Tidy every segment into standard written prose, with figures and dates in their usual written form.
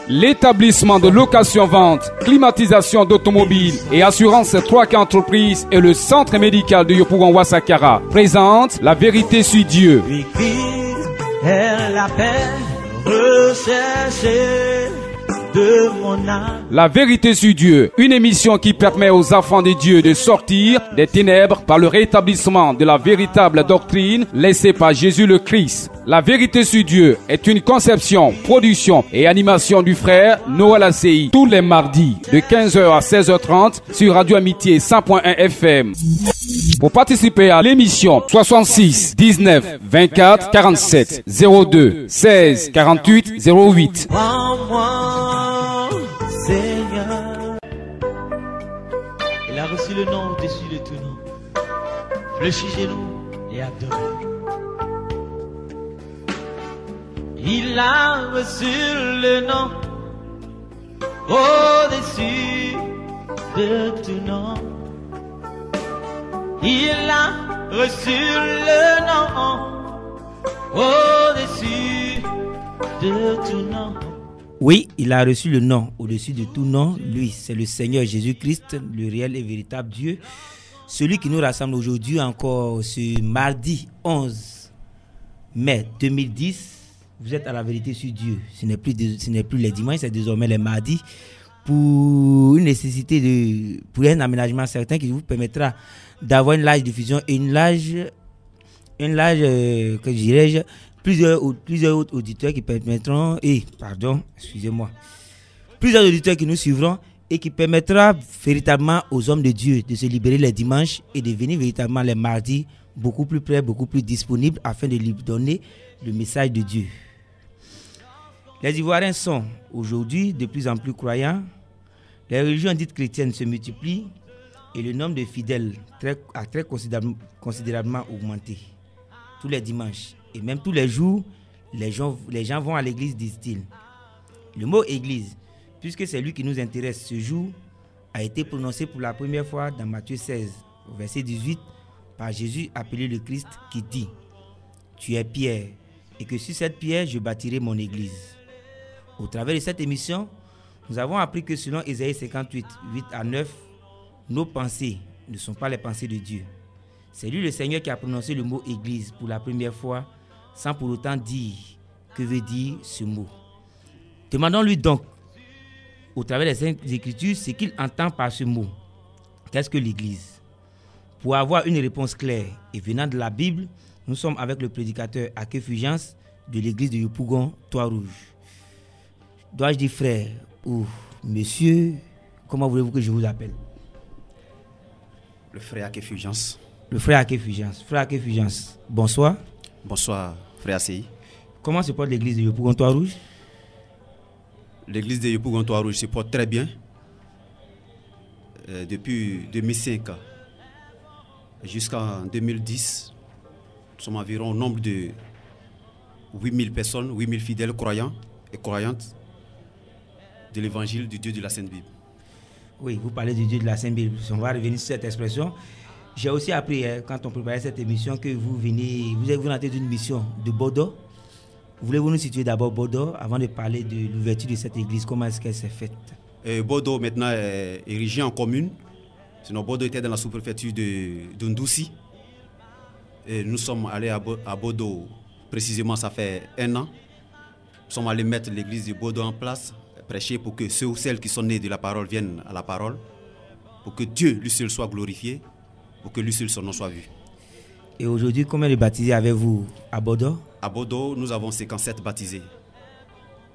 L'établissement de location-vente, climatisation d'automobiles et assurance 3K Entreprises et le centre médical de Yopougon Ouassakara présente La Vérité sur Dieu. La Vérité sur Dieu, une émission qui permet aux enfants de Dieu de sortir des ténèbres par le rétablissement de la véritable doctrine laissée par Jésus le Christ. La Vérité sur Dieu est une conception, production et animation du frère Noël ACI tous les mardis de 15h à 16h30 sur Radio Amitié 100.1 FM. Pour participer à l'émission 66 19 24 47 02 16 48 08. Seigneur, il a reçu le nom au-dessus de tout nom. Fléchissez-nous et adorez. Il a reçu le nom au-dessus de tout nom. Il a reçu le nom au-dessus de tout nom. Oui, il a reçu le nom au-dessus de tout nom. Lui, c'est le Seigneur Jésus-Christ, le réel et véritable Dieu. Celui qui nous rassemble aujourd'hui encore ce mardi 11 mai 2010. Vous êtes à La Vérité sur Dieu. Ce n'est plus les dimanches, c'est désormais les mardis. Pour une nécessité pour un aménagement certain qui vous permettra d'avoir une large diffusion et une large, que dirais-je, plusieurs auditeurs qui permettront, plusieurs auditeurs qui nous suivront et qui permettra véritablement aux hommes de Dieu de se libérer les dimanches et de venir véritablement les mardis beaucoup plus près, beaucoup plus disponibles afin de lui donner le message de Dieu. Les Ivoiriens sont aujourd'hui de plus en plus croyants, les religions dites chrétiennes se multiplient et le nombre de fidèles a très considérablement augmenté. Tous les dimanches et même tous les jours, les gens vont à l'église, disent-ils. Le mot église, puisque c'est lui qui nous intéresse ce jour, a été prononcé pour la première fois dans Matthieu 16, verset 18, par Jésus appelé le Christ qui dit « Tu es Pierre, et que sur cette pierre, je bâtirai mon église. » Au travers de cette émission, nous avons appris que selon Ésaïe 58, 8 à 9, nos pensées ne sont pas les pensées de Dieu. C'est lui le Seigneur qui a prononcé le mot église pour la première fois, sans pour autant dire que veut dire ce mot. Demandons-lui donc, au travers des Saintes Écritures, ce qu'il entend par ce mot. Qu'est-ce que l'église? Pour avoir une réponse claire et venant de la Bible, nous sommes avec le prédicateur Aké Fulgence de l'église de Yopougon, Trois-Rouges. Dois-je dire frère ou monsieur? Comment voulez-vous que je vous appelle? Le frère Aké Fulgence. Le frère Aké Fulgence. Frère Aké Fulgence, bonsoir. Bonsoir, frère ACI. Comment se porte l'église de Yopougon, Trois-Rouges? L'église de Yopougon, Trois-Rouges se porte très bien. Depuis 2005 jusqu'en 2010, nous sommes environ au nombre de 8000 personnes, 8000 fidèles croyants et croyantes de l'évangile du Dieu de la Sainte Bible. Oui, vous parlez du Dieu de la Sainte Bible. On va revenir sur cette expression. J'ai aussi appris, quand on préparait cette émission, que vous rentrez d'une mission de Bordeaux. Voulez-vous nous situer d'abord Bordeaux avant de parler de l'ouverture de cette église? Comment est-ce qu'elle s'est faite? Bordeaux maintenant est érigé en commune. Sinon, Bordeaux était dans la sous-préfecture de Ndoussi. Et nous sommes allés à Bordeaux, précisément ça fait 1 an. Nous sommes allés mettre l'église de Bordeaux en place, prêcher pour que ceux ou celles qui sont nés de la parole viennent à la parole, pour que Dieu lui seul soit glorifié, pour que lui seul son nom soit vu. Et aujourd'hui, combien de baptisés avez-vous à Bordeaux? À Bordeaux, nous avons 57 baptisés.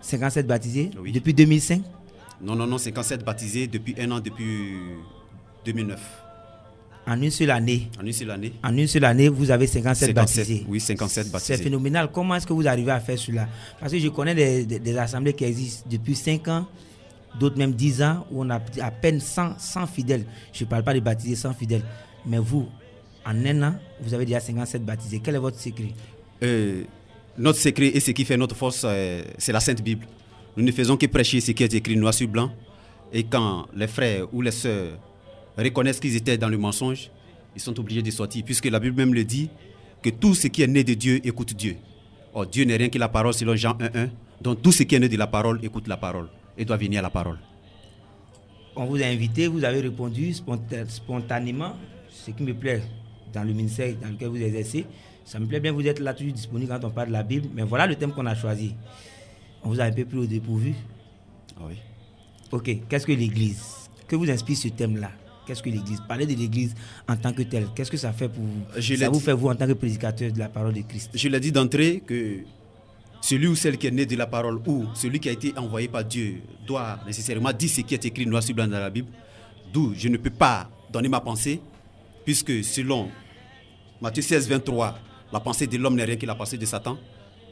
57 baptisés? Oui. Depuis 2005? Non, 57 baptisés depuis 1 an, depuis 2009. En une seule année? En une seule année. En une seule année, vous avez 57 baptisés? Oui, 57 baptisés. C'est phénoménal. Comment est-ce que vous arrivez à faire cela? Parce que je connais des assemblées qui existent depuis 5 ans, d'autres même 10 ans, où on a à peine 100 fidèles. Je ne parle pas de baptisés 100 fidèles. Mais vous, en 1 an, vous avez déjà 57 baptisés. Quel est votre secret? Notre secret et ce qui fait notre force, c'est la Sainte Bible. Nous ne faisons que prêcher ce qui est écrit noir sur blanc. Et quand les frères ou les sœurs reconnaissent qu'ils étaient dans le mensonge, ils sont obligés de sortir. Puisque la Bible même le dit, que tout ce qui est né de Dieu écoute Dieu. Or, Dieu n'est rien que la parole selon Jean 1.1. Donc tout ce qui est né de la parole écoute la parole. et doit venir à la parole. On vous a invité, vous avez répondu spontanément, ce qui me plaît dans le ministère dans lequel vous exercez. Ça me plaît bien, vous êtes là toujours disponible quand on parle de la Bible. Mais voilà le thème qu'on a choisi. On vous a un peu pris au dépourvu. Oui. Ok, qu'est-ce que l'Église? Que vous inspire ce thème-là? Qu'est-ce que l'Église? Parlez de l'Église en tant que telle. Qu'est-ce que ça fait pour vous? Ça vous fait vous en tant que prédicateur de la parole de Christ? Je l'ai dit d'entrée que celui ou celle qui est né de la parole ou celui qui a été envoyé par Dieu doit nécessairement dire ce qui est écrit noir sur blanc dans la Bible. D'où je ne peux pas donner ma pensée, puisque selon Matthieu 16, 23, la pensée de l'homme n'est rien que la pensée de Satan.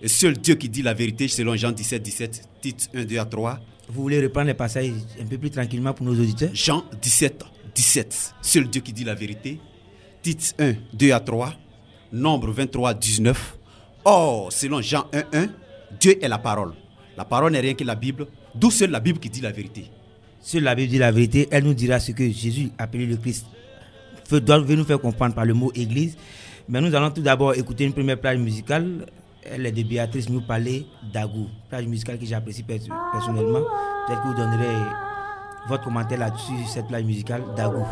Et seul Dieu qui dit la vérité, selon Jean 17, 17, Tite 1, 2 à 3. Vous voulez reprendre les passages un peu plus tranquillement pour nos auditeurs? Jean 17, 17, seul Dieu qui dit la vérité. Tite 1, 2 à 3. Nombre 23, 19. Or, selon Jean 1, 1, Dieu est la parole. La parole n'est rien que la Bible, d'où seule la Bible qui dit la vérité. Seule la Bible dit la vérité, elle nous dira ce que Jésus appelé le Christ doit nous faire comprendre par le mot Église. Mais nous allons tout d'abord écouter une première plage musicale. Elle est de Béatrice nous parler d'Agou. Plage musicale que j'apprécie personnellement. Peut-être que vous donnerez votre commentaire là-dessus, cette plage musicale d'Agou.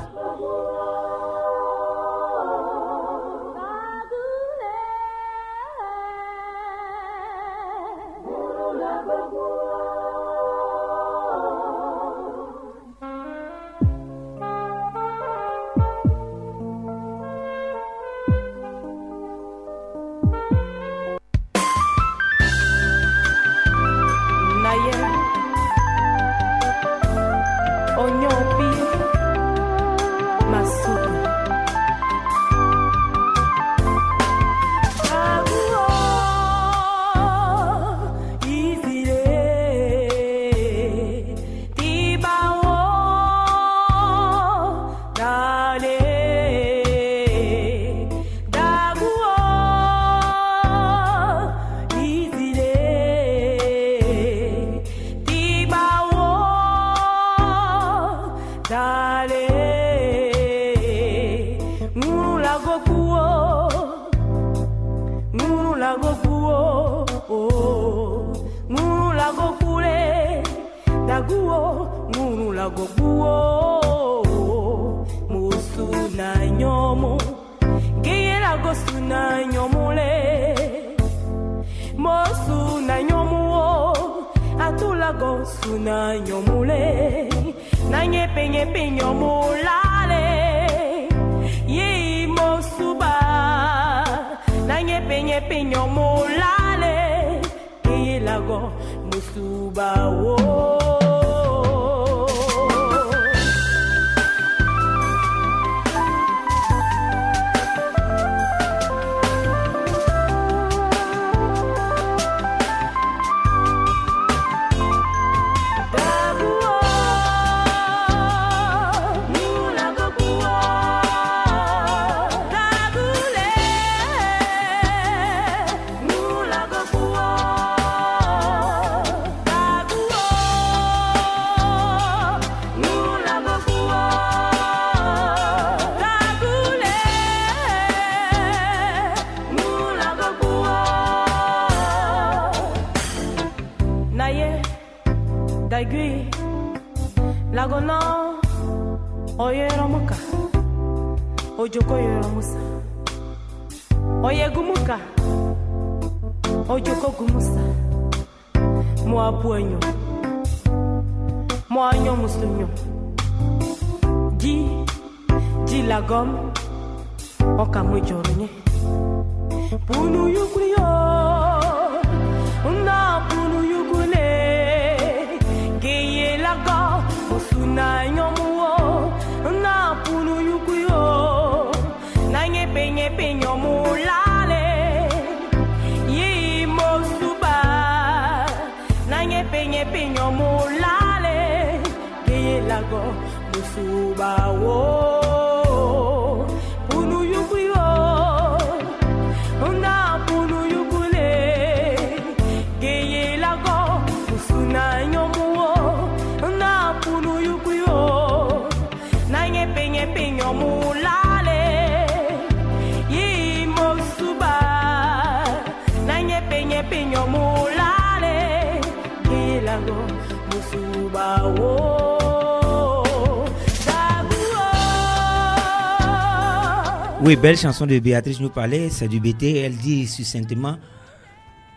Oui, belle chanson de Béatrice nous parlait, c'est du BT. Elle dit succinctement: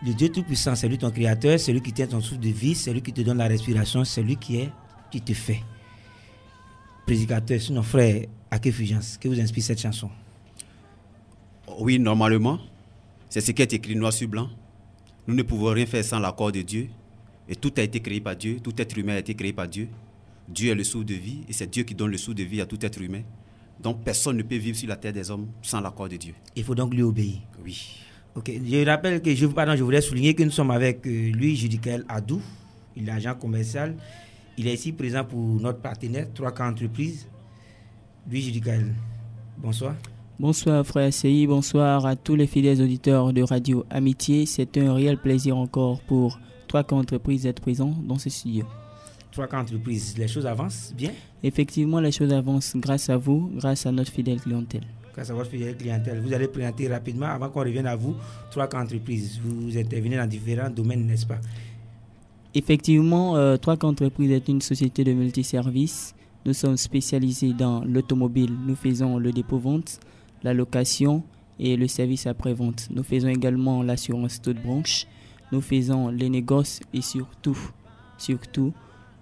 le Dieu Tout-Puissant, c'est lui ton créateur, c'est lui qui tient ton souffle de vie, c'est lui qui te donne la respiration, c'est lui qui te fait. Prédicateur, sinon frère, à quelle fulgence, que vous inspire cette chanson? Oui, normalement, c'est ce qui est écrit noir sur blanc. Nous ne pouvons rien faire sans l'accord de Dieu. Et tout a été créé par Dieu, tout être humain a été créé par Dieu. Dieu est le souffle de vie et c'est Dieu qui donne le souffle de vie à tout être humain. Donc personne ne peut vivre sur la terre des hommes sans l'accord de Dieu. Il faut donc lui obéir. Oui. Ok, je rappelle que je voudrais souligner que nous sommes avec lui, Judicaël Adou. Il est agent commercial. Il est ici présent pour notre partenaire, 3K Entreprises. Lui, Judicaël, bonsoir. Bonsoir frère CI, bonsoir à tous les fidèles auditeurs de Radio Amitié. C'est un réel plaisir encore pour 3K Entreprises d'être présent dans ce studio. 3K Entreprises, les choses avancent bien? Effectivement, les choses avancent grâce à vous, grâce à notre fidèle clientèle. Grâce à votre fidèle clientèle. Vous allez présenter rapidement, avant qu'on revienne à vous, 3K Entreprises. Vous intervenez dans différents domaines, n'est-ce pas? Effectivement, 3K Entreprises est une société de multiservices. Nous sommes spécialisés dans l'automobile. Nous faisons le dépôt-vente, la location et le service après-vente. Nous faisons également l'assurance toute branche. Nous faisons les négoces et surtout,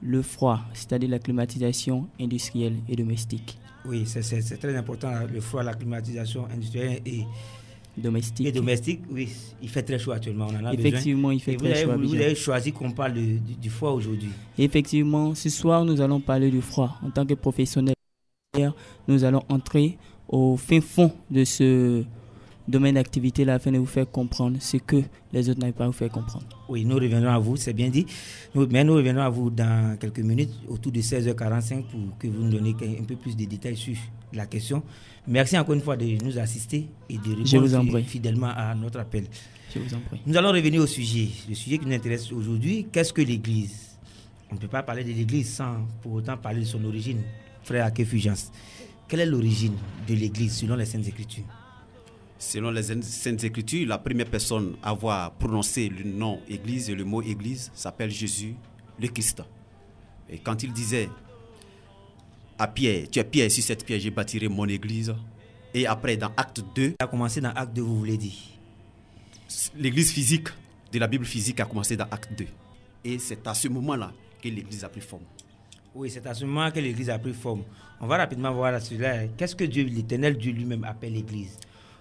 le froid, c'est-à-dire la climatisation industrielle et domestique. Oui, c'est très important, le froid, la climatisation industrielle et domestique. Oui, il fait très chaud actuellement, on en a Effectivement, besoin. Il fait très chaud. Vous avez choisi qu'on parle du froid aujourd'hui. Effectivement, ce soir, nous allons parler du froid. En tant que professionnels, nous allons entrer au fin fond de ce domaine d'activité là, afin de vous faire comprendre ce que les autres n'avaient pas vous faire comprendre. Oui, nous reviendrons à vous, c'est bien dit. Mais nous reviendrons à vous dans quelques minutes, autour de 16h45, pour que vous nous donniez un peu plus de détails sur la question. Merci encore une fois de nous assister et de répondre fidèlement à notre appel. Je vous en prie. Nous allons revenir au sujet. Le sujet qui nous intéresse aujourd'hui, qu'est-ce que l'Église? On ne peut pas parler de l'Église sans pour autant parler de son origine. Frère Akefugence, quelle est l'origine de l'Église selon les Saintes Écritures? Selon les Saintes Écritures, la première personne à avoir prononcé le nom Église et le mot Église s'appelle Jésus, le Christ. Et quand il disait à Pierre, tu es Pierre, sur cette pierre, je bâtirai mon Église. Et après, dans Acte 2... Ça a commencé dans Acte 2, vous voulez dire? L'Église physique, de la Bible physique, a commencé dans Acte 2. Et c'est à ce moment-là que l'Église a pris forme. Oui, c'est à ce moment que l'Église a pris forme. On va rapidement voir cela. Qu'est-ce que Dieu, l'Éternel Dieu lui-même appelle l'Église?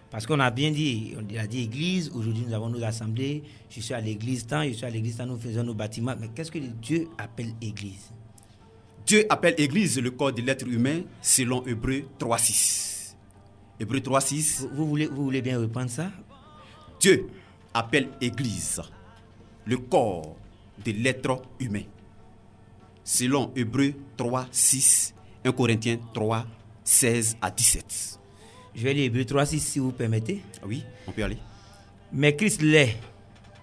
Parce qu'on a bien dit, on a dit Église, aujourd'hui nous avons nos assemblées, je suis à l'Église tant, nous faisons nos bâtiments. Mais qu'est-ce que Dieu appelle Église? Dieu appelle Église le corps de l'être humain selon Hébreux 3.6. Hébreux 3.6. Vous voulez bien reprendre ça? Dieu appelle Église le corps de l'être humain selon Hébreux 3.6, 1 Corinthiens 3.16 à 17. Je vais lire Hébreux 3.6 si vous permettez. Oui, on peut aller. Mais Christ l'est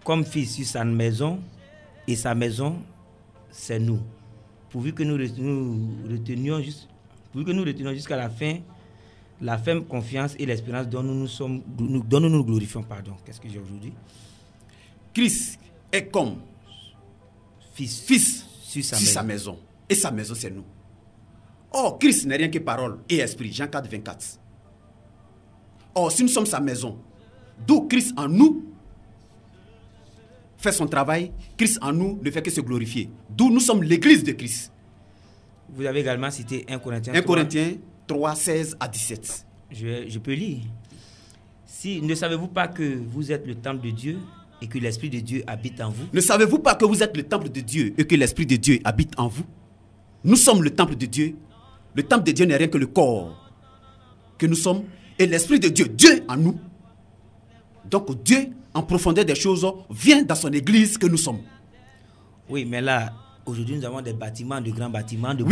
comme fils sur sa maison, et sa maison, c'est nous. Pourvu que nous retenions jusqu'à la fin la ferme confiance et l'espérance dont nous nous glorifions. Qu'est-ce que j'ai aujourd'hui? Christ est comme fils sur sa maison. Et sa maison, c'est nous. Or, Christ n'est rien que parole et esprit. Jean 4, 24. Or, si nous sommes sa maison, d'où Christ en nous fait son travail, Christ en nous ne fait que se glorifier. D'où nous sommes l'église de Christ. Vous avez également cité 1 Corinthiens 3, 16 à 17. Je peux lire. Ne savez-vous pas que vous êtes le temple de Dieu et que l'Esprit de Dieu habite en vous? Ne savez-vous pas que vous êtes le temple de Dieu et que l'Esprit de Dieu habite en vous? Nous sommes le temple de Dieu. Le temple de Dieu n'est rien que le corps que nous sommes. Et l'Esprit de Dieu, Dieu en nous. Donc Dieu, en profondeur des choses, vient dans son église que nous sommes. Oui, mais là, aujourd'hui, nous avons des bâtiments, de grands bâtiments. De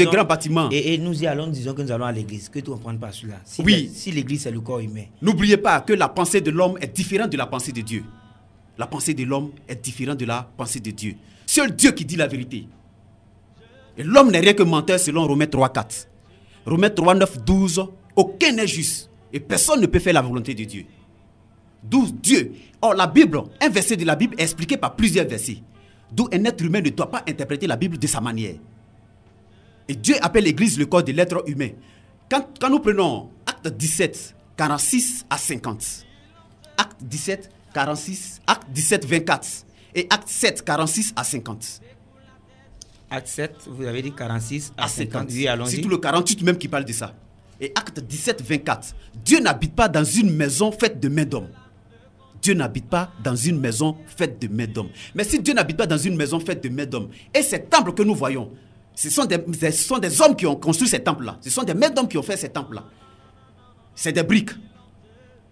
grands bâtiments. Et nous y allons, disons que nous allons à l'église. Que tu ne comprends pas cela? Si l'église, c'est le corps humain. N'oubliez pas que la pensée de l'homme est différente de la pensée de Dieu. La pensée de l'homme est différente de la pensée de Dieu. Seul Dieu qui dit la vérité. Et l'homme n'est rien que menteur selon Romains 3, 4. Romains 3, 9, 12. Aucun n'est juste. Et personne ne peut faire la volonté de Dieu. D'où Dieu. Or, la Bible, un verset de la Bible est expliqué par plusieurs versets. D'où un être humain ne doit pas interpréter la Bible de sa manière. Et Dieu appelle l'Église le corps de l'être humain. Quand nous prenons Acte 17, 46 à 50, Acte 17, 46, Acte 17, 24 et Acte 7, 46 à 50. Acte 7, vous avez dit 46 à 50. Oui, Oui, allons-y. c'est tout le 48 même qui parle de ça. Et Acte 17, 24. Dieu n'habite pas dans une maison faite de mains d'hommes. Dieu n'habite pas dans une maison faite de mains d'hommes. Mais si Dieu n'habite pas dans une maison faite de mains d'hommes, et ces temples que nous voyons, ce sont des hommes qui ont construit ces temples-là. Ce sont des mains d'hommes qui ont fait ces temples-là. C'est des briques,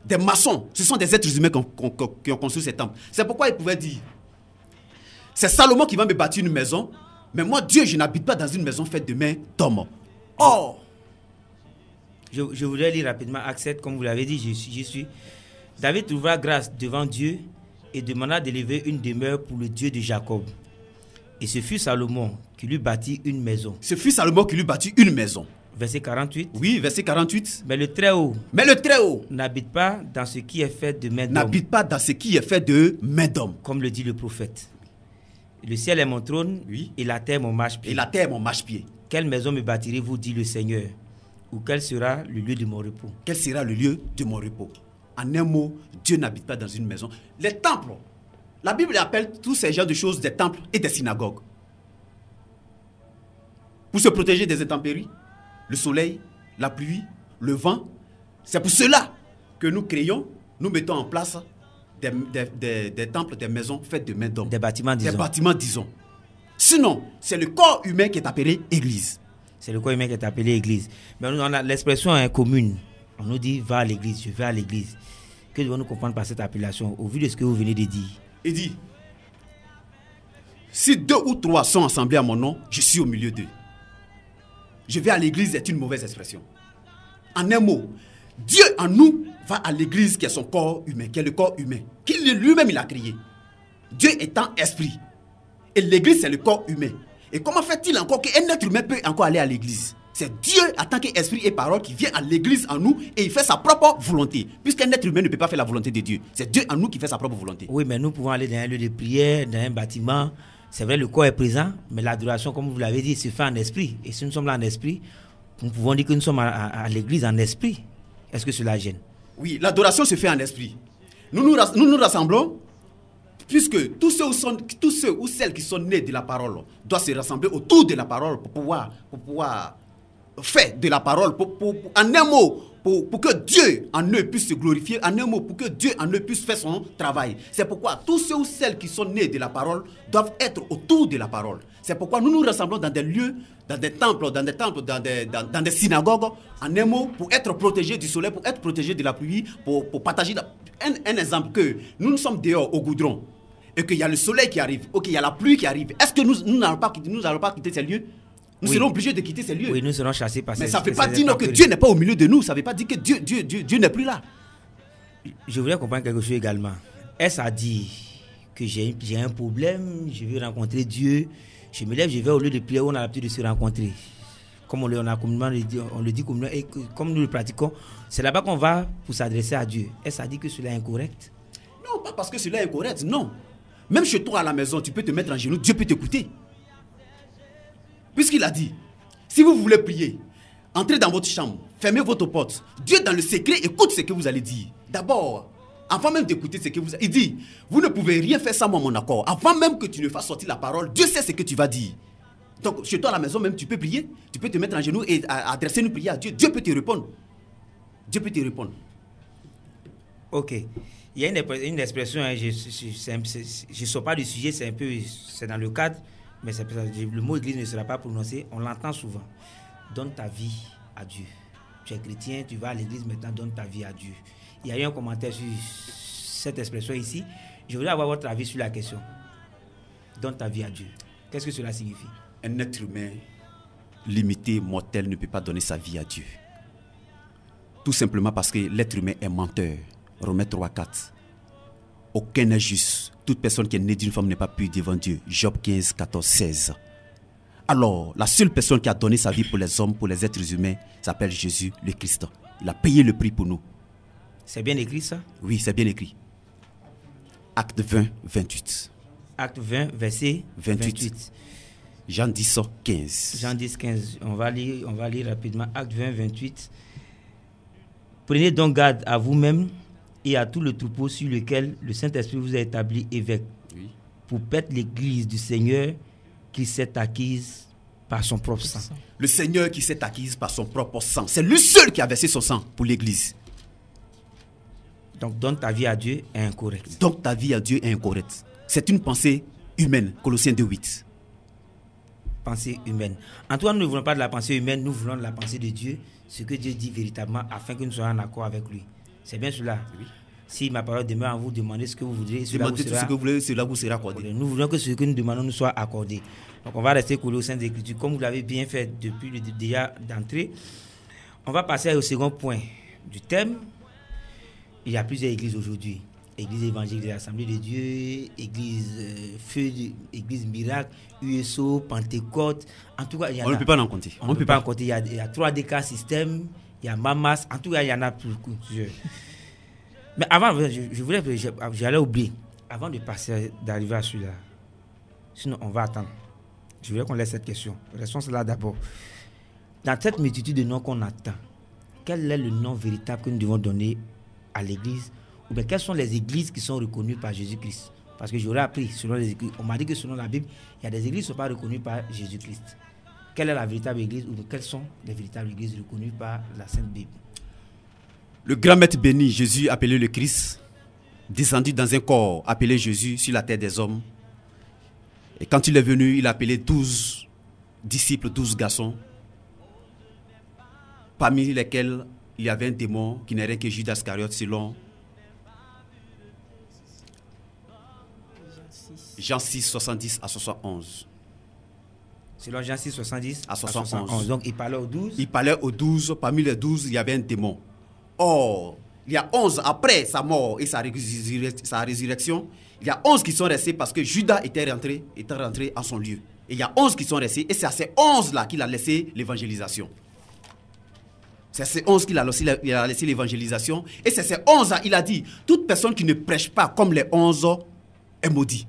des maçons. Ce sont des êtres humains qui ont construit ces temples. C'est pourquoi il pouvait dire, c'est Salomon qui va me bâtir une maison, mais moi, Dieu, je n'habite pas dans une maison faite de mains d'hommes. Or, je voudrais lire rapidement Acte 7, comme vous l'avez dit, j'y suis. David trouva grâce devant Dieu et demanda d'élever une demeure pour le Dieu de Jacob. Et ce fut Salomon qui lui bâtit une maison. Ce fut Salomon qui lui bâtit une maison. Verset 48. Oui, verset 48. Mais le Très-Haut n'habite pas dans ce qui est fait de main d'homme. N'habite pas dans ce qui est fait de main d'homme. Comme le dit le prophète. Le ciel est mon trône, oui, et la terre mon marchepied. Et la terre mon marchepied. Quelle maison me bâtirez-vous, dit le Seigneur? Ou quel sera le lieu de mon repos? Quel sera le lieu de mon repos? En un mot, Dieu n'habite pas dans une maison. Les temples, la Bible appelle tous ces genres de choses des temples et des synagogues. Pour se protéger des intempéries, le soleil, la pluie, le vent. C'est pour cela que nous créons, nous mettons en place des temples, des maisons faites de mains d'hommes. Des bâtiments, disons. Des bâtiments, disons. Sinon, c'est le corps humain qui est appelé Église. C'est le corps humain qui est appelé Église. Mais nous, on a l'expression commune. On nous dit, va à l'église, je vais à l'église. Que devons-nous comprendre par cette appellation au vu de ce que vous venez de dire? Il dit, si 2 ou 3 sont assemblés à mon nom, je suis au milieu d'eux. Je vais à l'église est une mauvaise expression. En un mot, Dieu en nous va à l'église qui est son corps humain, qui est le corps humain, qu'il lui-même il a créé. Dieu étant esprit. Et l'église c'est le corps humain. Et comment fait-il encore qu'un être humain peut encore aller à l'église? C'est Dieu, en tant qu'esprit et parole, qui vient à l'église en nous et il fait sa propre volonté. Puisqu'un être humain ne peut pas faire la volonté de Dieu. C'est Dieu en nous qui fait sa propre volonté. Oui, mais nous pouvons aller dans un lieu de prière, dans un bâtiment. C'est vrai, le corps est présent, mais l'adoration, comme vous l'avez dit, se fait en esprit. Et si nous sommes là en esprit, nous pouvons dire que nous sommes à l'église en esprit. Est-ce que cela gêne? Oui, l'adoration se fait en esprit. Nous nous rassemblons, puisque tous ceux ou celles qui sont nés de la parole doivent se rassembler autour de la parole pour pouvoir faire de la parole, en un mot, pour que Dieu en eux puisse se glorifier, en un mot, pour que Dieu en eux puisse faire son travail. C'est pourquoi tous ceux ou celles qui sont nés de la parole doivent être autour de la parole. C'est pourquoi nous nous rassemblons dans des lieux, dans des temples, dans des synagogues, en un mot, pour être protégés du soleil, pour être protégés de la pluie, pour partager. Un exemple, que nous sommes dehors au goudron, et qu'il y a le soleil qui arrive, ou qu'il y a la pluie qui arrive. Est-ce que nous n'allons pas quitter ces lieux? Nous serons obligés de quitter ces lieux. Oui, nous serons chassés par ces. Mais ça ne veut pas dire que Dieu n'est pas au milieu de nous. Ça ne veut pas dire que Dieu n'est plus là. Je voudrais comprendre quelque chose également. Est-ce à dire que j'ai un problème, je veux rencontrer Dieu, je me lève, je vais au lieu de prière où on a l'habitude de se rencontrer. Comme on le dit communément, et comme nous le pratiquons, c'est là-bas qu'on va pour s'adresser à Dieu. Est-ce à dire que cela est incorrect? Non, pas parce que cela est incorrect, non. Même chez toi à la maison, tu peux te mettre en genoux, Dieu peut t'écouter. Puisqu'il a dit, si vous voulez prier, entrez dans votre chambre, fermez votre porte. Dieu dans le secret écoute ce que vous allez dire. D'abord, avant même d'écouter ce que vous allez dire, il dit, vous ne pouvez rien faire sans moi mon accord. Avant même que tu ne fasses sortir la parole, Dieu sait ce que tu vas dire. Donc chez toi à la maison même, tu peux prier, tu peux te mettre en genoux et adresser une prière à Dieu. Dieu peut te répondre. Dieu peut te répondre. Ok. Il y a une expression, hein, je ne sors pas du sujet, c'est dans le cadre. Mais le mot église ne sera pas prononcé, on l'entend souvent. Donne ta vie à Dieu. Tu es chrétien, tu vas à l'église maintenant, donne ta vie à Dieu. Il y a eu un commentaire sur cette expression ici. Je voudrais avoir votre avis sur la question. Donne ta vie à Dieu. Qu'est-ce que cela signifie? Un être humain limité, mortel, ne peut pas donner sa vie à Dieu. Tout simplement parce que l'être humain est menteur. Romains 3:4. Aucun n'est juste. Toute personne qui est née d'une femme n'est pas pure devant Dieu. Job 15, 14, 16. Alors, la seule personne qui a donné sa vie pour les hommes, pour les êtres humains, s'appelle Jésus le Christ. Il a payé le prix pour nous. C'est bien écrit ça? Oui, c'est bien écrit. Acte 20, 28. Acte 20, verset 28. Jean 10, 15. Jean 10, 15. On va lire rapidement. Acte 20, 28. Prenez donc garde à vous-même et à tout le troupeau sur lequel le Saint-Esprit vous a établi évêque, pour paître l'église du Seigneur qui s'est acquise par son propre sang. Le Seigneur qui s'est acquise par son propre sang. C'est lui seul qui a versé son sang pour l'église. Donc, donne ta vie à Dieu est incorrect. Donc, ta vie à Dieu est incorrecte. C'est une pensée humaine. Colossiens 2:8. Pensée humaine. En toi, nous ne voulons pas de la pensée humaine, nous voulons de la pensée de Dieu, ce que Dieu dit véritablement, afin que nous soyons en accord avec lui. C'est bien cela. Oui. Si ma parole demeure en vous, demandez ce que vous voudrez. Demandez tout ce que vous voulez, cela vous sera accordé. Nous voulons que ce que nous demandons nous soit accordé. Donc, on va rester collé au sein des Écritures, comme vous l'avez bien fait depuis le déjà d'entrée. On va passer au second point du thème. Il y a plusieurs églises aujourd'hui. Église évangélique de l'Assemblée de Dieu, église Feu, église Miracle, USO, Pentecôte. En tout cas, il y en a. On ne peut pas en compter. On ne peut pas en compter. Il y a 3DK System, il y a Mamas. En tout cas, il y en a beaucoup. Mais avant, j'allais oublier. Avant de passer, d'arriver à celui-là. Sinon, on va attendre. Je voulais qu'on laisse cette question. Restons là d'abord. Dans cette multitude de noms qu'on attend, quel est le nom véritable que nous devons donner à l'église? Ou bien quelles sont les églises qui sont reconnues par Jésus-Christ? Parce que j'aurais appris, selon les églises, on m'a dit que selon la Bible, il y a des églises qui ne sont pas reconnues par Jésus-Christ. Quelle est la véritable église ou quelles sont les véritables églises reconnues par la Sainte Bible? Le grand maître béni, Jésus appelé le Christ, descendu dans un corps appelé Jésus sur la terre des hommes. Et quand il est venu, il a appelé 12 disciples, 12 garçons, parmi lesquels il y avait un démon qui n'est rien que Judas Iscariote selon Jean 6, 70 à 71. Selon Jean 6, 70 à 71. Donc il parlait aux 12. Il parlait aux 12. Parmi les 12, il y avait un démon. Or, il y a 11 après sa mort et sa résurrection. Il y a 11 qui sont restés parce que Judas était rentré en son lieu. Et il y a 11 qui sont restés. Et c'est à ces 11-là qu'il a laissé l'évangélisation. C'est à ces 11 qu'il a laissé l'évangélisation. Et c'est ces 11-là, il a dit, toute personne qui ne prêche pas comme les 11 est maudit.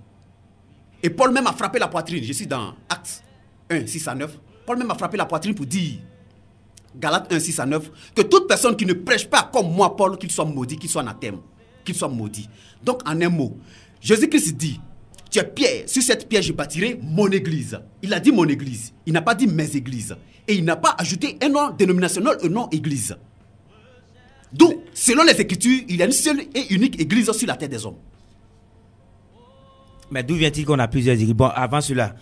Et Paul même a frappé la poitrine. Je suis dans Actes 1, 6 à 9. Paul même a frappé la poitrine pour dire, Galates 1, 6 à 9, que toute personne qui ne prêche pas comme moi, Paul, qu'il soit maudit, qu'il soit anathème, qu'il soit maudit. Donc, en un mot, Jésus-Christ dit, tu es pierre, sur cette pierre je bâtirai mon église. Il a dit mon église, il n'a pas dit mes églises. Et il n'a pas ajouté un nom dénominationnel, un nom église. Donc, selon les Écritures, il y a une seule et unique église sur la terre des hommes. Mais d'où vient-il qu'on a plusieurs églises? Bon, avant cela,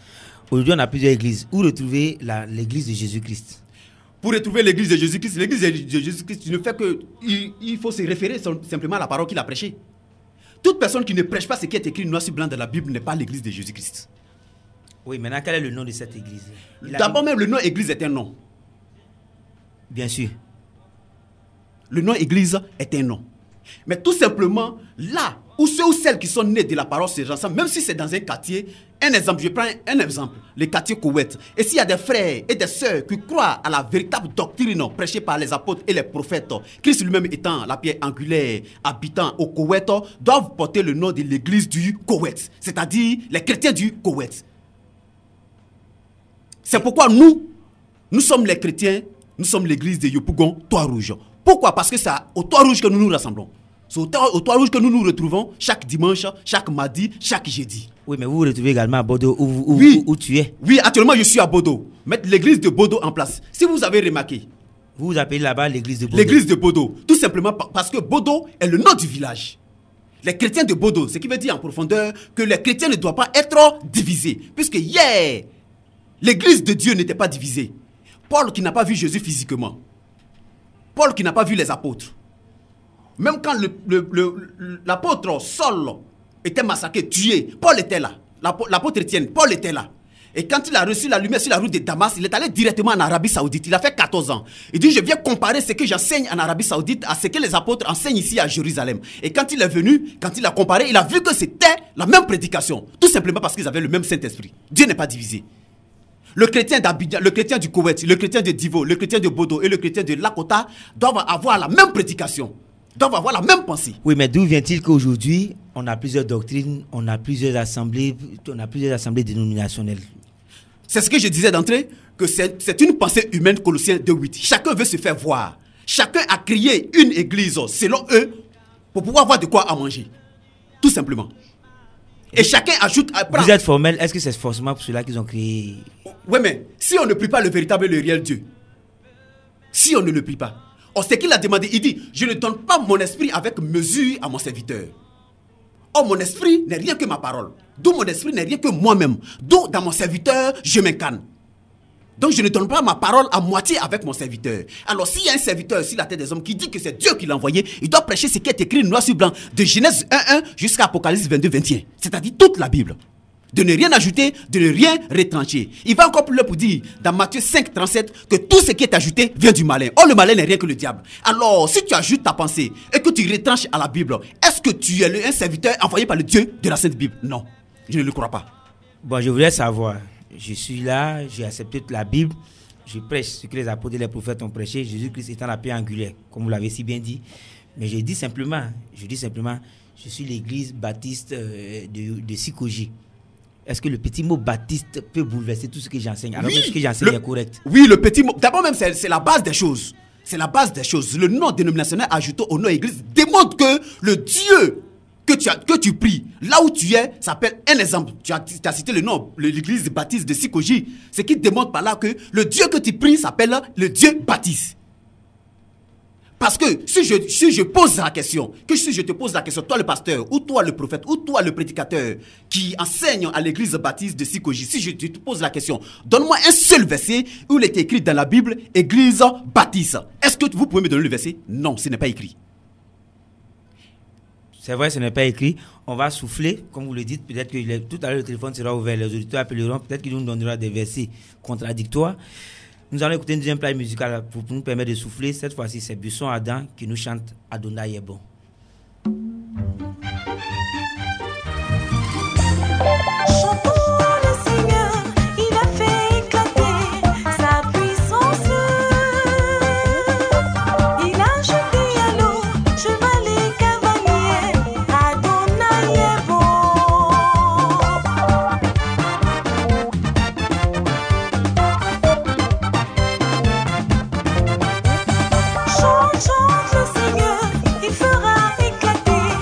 aujourd'hui on a plusieurs églises. Où retrouver l'église de Jésus-Christ? Pour retrouver l'église de Jésus-Christ, il ne fait que... Il faut se référer simplement à la parole qu'il a prêchée. Toute personne qui ne prêche pas ce qui est écrit noir sur blanc dans la Bible n'est pas l'église de Jésus-Christ. Oui, maintenant, quel est le nom de cette église? D'abord même, le nom église est un nom. Bien sûr. Le nom église est un nom. Mais tout simplement, là où ceux ou celles qui sont nés de la parole se rassemblent, même si c'est dans un quartier, un exemple, je prends un exemple, le quartier Koweït. Et s'il y a des frères et des sœurs qui croient à la véritable doctrine prêchée par les apôtres et les prophètes, Christ lui-même étant la pierre angulaire, habitant au Koweït, doivent porter le nom de l'église du Koweït, c'est-à-dire les chrétiens du Koweït. C'est pourquoi nous sommes les chrétiens, nous sommes l'église de Yopougon, Trois-Rouges. Pourquoi? Parce que c'est au Trois-Rouges que nous nous rassemblons. C'est au Trois-Rouges que nous nous retrouvons chaque dimanche, chaque mardi, chaque jeudi. Oui, mais vous vous retrouvez également à Bordeaux, où tu es. Oui, actuellement je suis à Bordeaux. Mettre l'église de Bordeaux en place. Si vous avez remarqué. Vous vous appelez là-bas l'église de Bordeaux. L'église de Bordeaux. Tout simplement parce que Bordeaux est le nom du village. Les chrétiens de Bordeaux, ce qui veut dire en profondeur que les chrétiens ne doivent pas être divisés. Puisque hier, l'église de Dieu n'était pas divisée. Paul qui n'a pas vu Jésus physiquement. Paul qui n'a pas vu les apôtres. Même quand l'apôtre Saul était massacré, tué, Paul était là. L'apôtre Étienne, Paul était là. Et quand il a reçu la lumière sur la route de Damas, il est allé directement en Arabie Saoudite. Il a fait 14 ans. Il dit, je viens comparer ce que j'enseigne en Arabie Saoudite à ce que les apôtres enseignent ici à Jérusalem. Et quand il est venu, quand il a comparé, il a vu que c'était la même prédication. Tout simplement parce qu'ils avaient le même Saint-Esprit. Dieu n'est pas divisé. Le chrétien d'Abidjan, le chrétien du Koweït, le chrétien de Divo, le chrétien de Bordeaux et le chrétien de Lakota doivent avoir la même prédication. doivent avoir la même pensée. Oui, mais d'où vient-il qu'aujourd'hui, on a plusieurs doctrines, on a plusieurs assemblées dénominationnelles? C'est ce que je disais d'entrée, que c'est une pensée humaine, Colossiens 2:8. Chacun veut se faire voir. Chacun a créé une église, selon eux, pour pouvoir avoir de quoi à manger. Tout simplement. Et chacun ajoute... Vous êtes formel, est-ce que c'est forcément pour cela qu'ils ont créé? Oui, mais si on ne prie pas le véritable et le réel Dieu, si on ne le prie pas, on sait qu'il a demandé, il dit, je ne donne pas mon esprit avec mesure à mon serviteur. Or, mon esprit n'est rien que ma parole. D'où mon esprit n'est rien que moi-même. D'où dans mon serviteur, je m'incarne. Donc, je ne donne pas ma parole à moitié avec mon serviteur. Alors, s'il y a un serviteur sur la terre des hommes qui dit que c'est Dieu qui l'a envoyé, il doit prêcher ce qui est écrit noir sur blanc de Genèse 1:1 jusqu'à Apocalypse 22:21. C'est-à-dire toute la Bible. De ne rien ajouter, de ne rien retrancher. Il va encore plus loin pour dire, dans Matthieu 5:37, que tout ce qui est ajouté vient du malin. Or, le malin n'est rien que le diable. Alors, si tu ajoutes ta pensée et que tu retranches à la Bible, est-ce que tu es un serviteur envoyé par le Dieu de la Sainte Bible? Non, je ne le crois pas. Bon, je voulais savoir. Je suis là, j'ai accepté la Bible, je prêche ce que les apôtres et les prophètes ont prêché, Jésus-Christ étant la pierre angulaire, comme vous l'avez si bien dit. Mais je dis simplement, je suis l'église baptiste de Sikoji. Est-ce que le petit mot baptiste peut bouleverser tout ce que j'enseigne? Alors que ce que j'enseigne est correct. Oui, le petit mot, d'abord même c'est la base des choses. C'est la base des choses. Le nom dénominationnel ajouté au nom église démontre que le Dieu que tu pries, là où tu es, s'appelle un exemple. Tu as cité le nom, l'église baptiste de Sikoji. Ce qui démontre par là que le Dieu que tu pries s'appelle le Dieu baptiste. Parce que si je pose la question, si je te pose la question, toi le pasteur, ou toi le prophète, ou toi le prédicateur qui enseigne à l'église baptiste de Sikoji, si je te pose la question, donne-moi un seul verset où il est écrit dans la Bible, église baptiste. Est-ce que vous pouvez me donner le verset? Non, ce n'est pas écrit. C'est vrai, ce n'est pas écrit. On va souffler, comme vous le dites. Peut-être que tout à l'heure, le téléphone sera ouvert. Les auditeurs appelleront. Peut-être qu'il nous donnera des versets contradictoires. Nous allons écouter une deuxième plage musicale pour nous permettre de souffler. Cette fois-ci, c'est Buisson Adam qui nous chante Adonai est bon. Chante le Seigneur, il fera éclater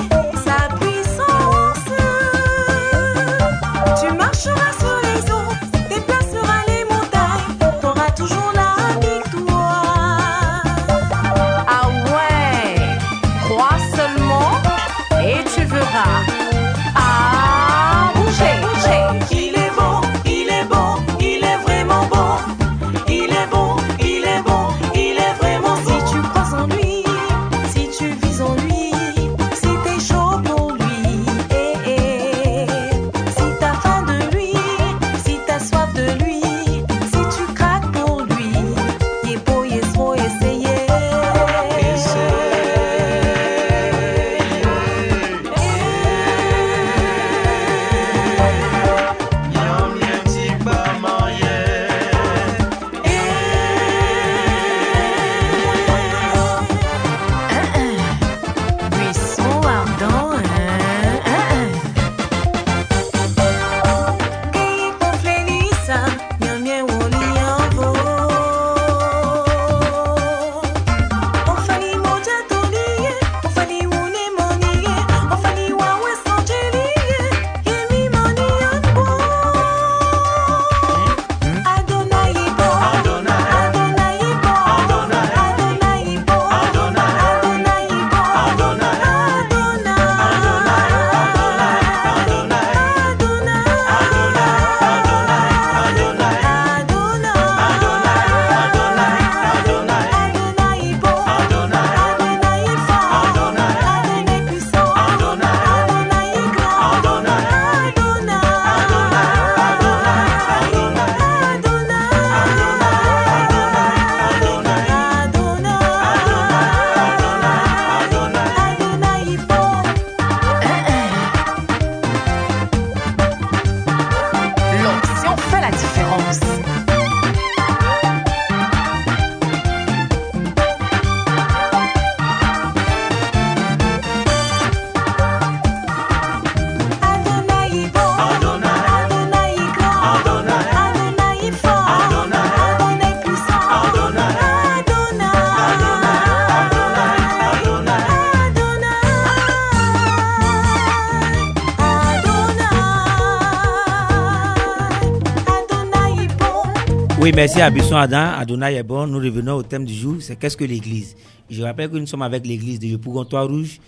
Oui, merci à Bisson Adam. Adonai est bon. Nous revenons au thème du jour. C'est qu'est-ce que l'église? Je rappelle que nous sommes avec l'église de Yopougon-Trois-Rouges,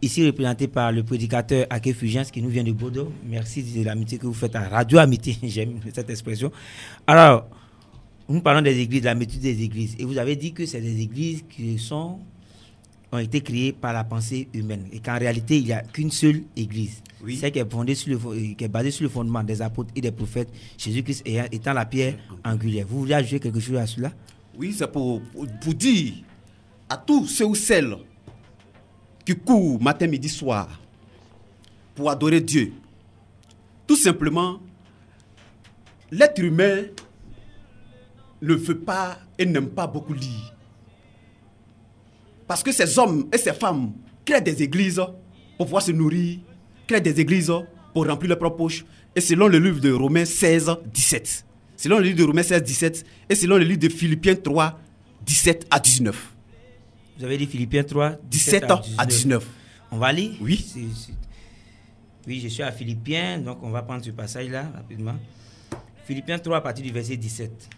ici représenté par le prédicateur Ake Fulgence qui nous vient de Bordeaux. Merci de l'amitié que vous faites à Radio Amitié. J'aime cette expression. Alors, nous parlons des églises, de la méthode des églises. Et vous avez dit que c'est des églises qui ont été créées par la pensée humaine. Et qu'en réalité, il n'y a qu'une seule église. Oui. Celle qui est basée sur le fondement des apôtres et des prophètes, Jésus-Christ étant la pierre angulaire. Vous voulez ajouter quelque chose à cela? Oui, c'est pour dire à tous ceux ou celles qui courent matin, midi, soir pour adorer Dieu. Tout simplement, l'être humain ne veut pas et n'aime pas beaucoup lire. Parce que ces hommes et ces femmes créent des églises pour pouvoir se nourrir, créent des églises pour remplir leurs propres poches. Et selon le livre de Romains 16, 17. Selon le livre de Romains 16, 17. Et selon le livre de Philippiens 3, 17 à 19. Vous avez dit Philippiens 3, 17 à 19. On va lire? Oui. Oui, je suis à Philippiens, donc on va prendre ce passage-là rapidement. Philippiens 3, à partir du verset 17.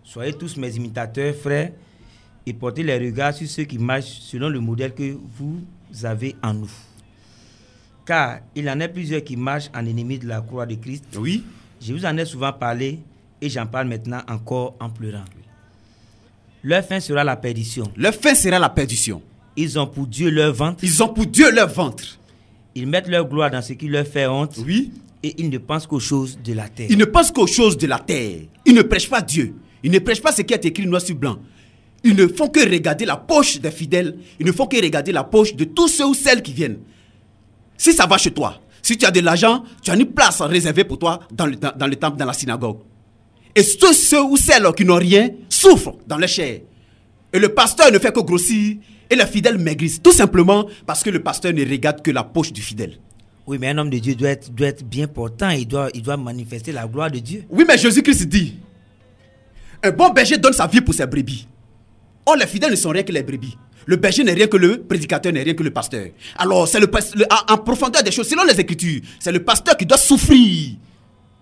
Soyez tous mes imitateurs, frères, et portez les regards sur ceux qui marchent selon le modèle que vous avez en nous. Car il en est plusieurs qui marchent en ennemis de la croix de Christ. Oui. Je vous en ai souvent parlé et j'en parle maintenant encore en pleurant. Leur fin sera la perdition. Leur fin sera la perdition. Ils ont pour Dieu leur ventre. Ils ont pour Dieu leur ventre. Ils mettent leur gloire dans ce qui leur fait honte. Oui. Et ils ne pensent qu'aux choses de la terre. Ils ne pensent qu'aux choses de la terre. Ils ne prêchent pas Dieu. Ils ne prêchent pas ce qui est écrit noir sur blanc. Ils ne font que regarder la poche des fidèles. Ils ne font que regarder la poche de tous ceux ou celles qui viennent. Si ça va chez toi, si tu as de l'argent, tu as une place réservée pour toi dans le temple, dans la synagogue. Et tous ceux ou celles qui n'ont rien souffrent dans leur chair. Et le pasteur ne fait que grossir et les fidèles maigrissent. Tout simplement parce que le pasteur ne regarde que la poche du fidèle. Oui, mais un homme de Dieu doit être bien portant. Il doit manifester la gloire de Dieu. Oui, mais Jésus-Christ dit, un bon berger donne sa vie pour ses brebis. Or, les fidèles ne sont rien que les brebis. Le berger n'est rien que le prédicateur, n'est rien que le pasteur. Alors, c'est en profondeur des choses, selon les Écritures, c'est le pasteur qui doit souffrir,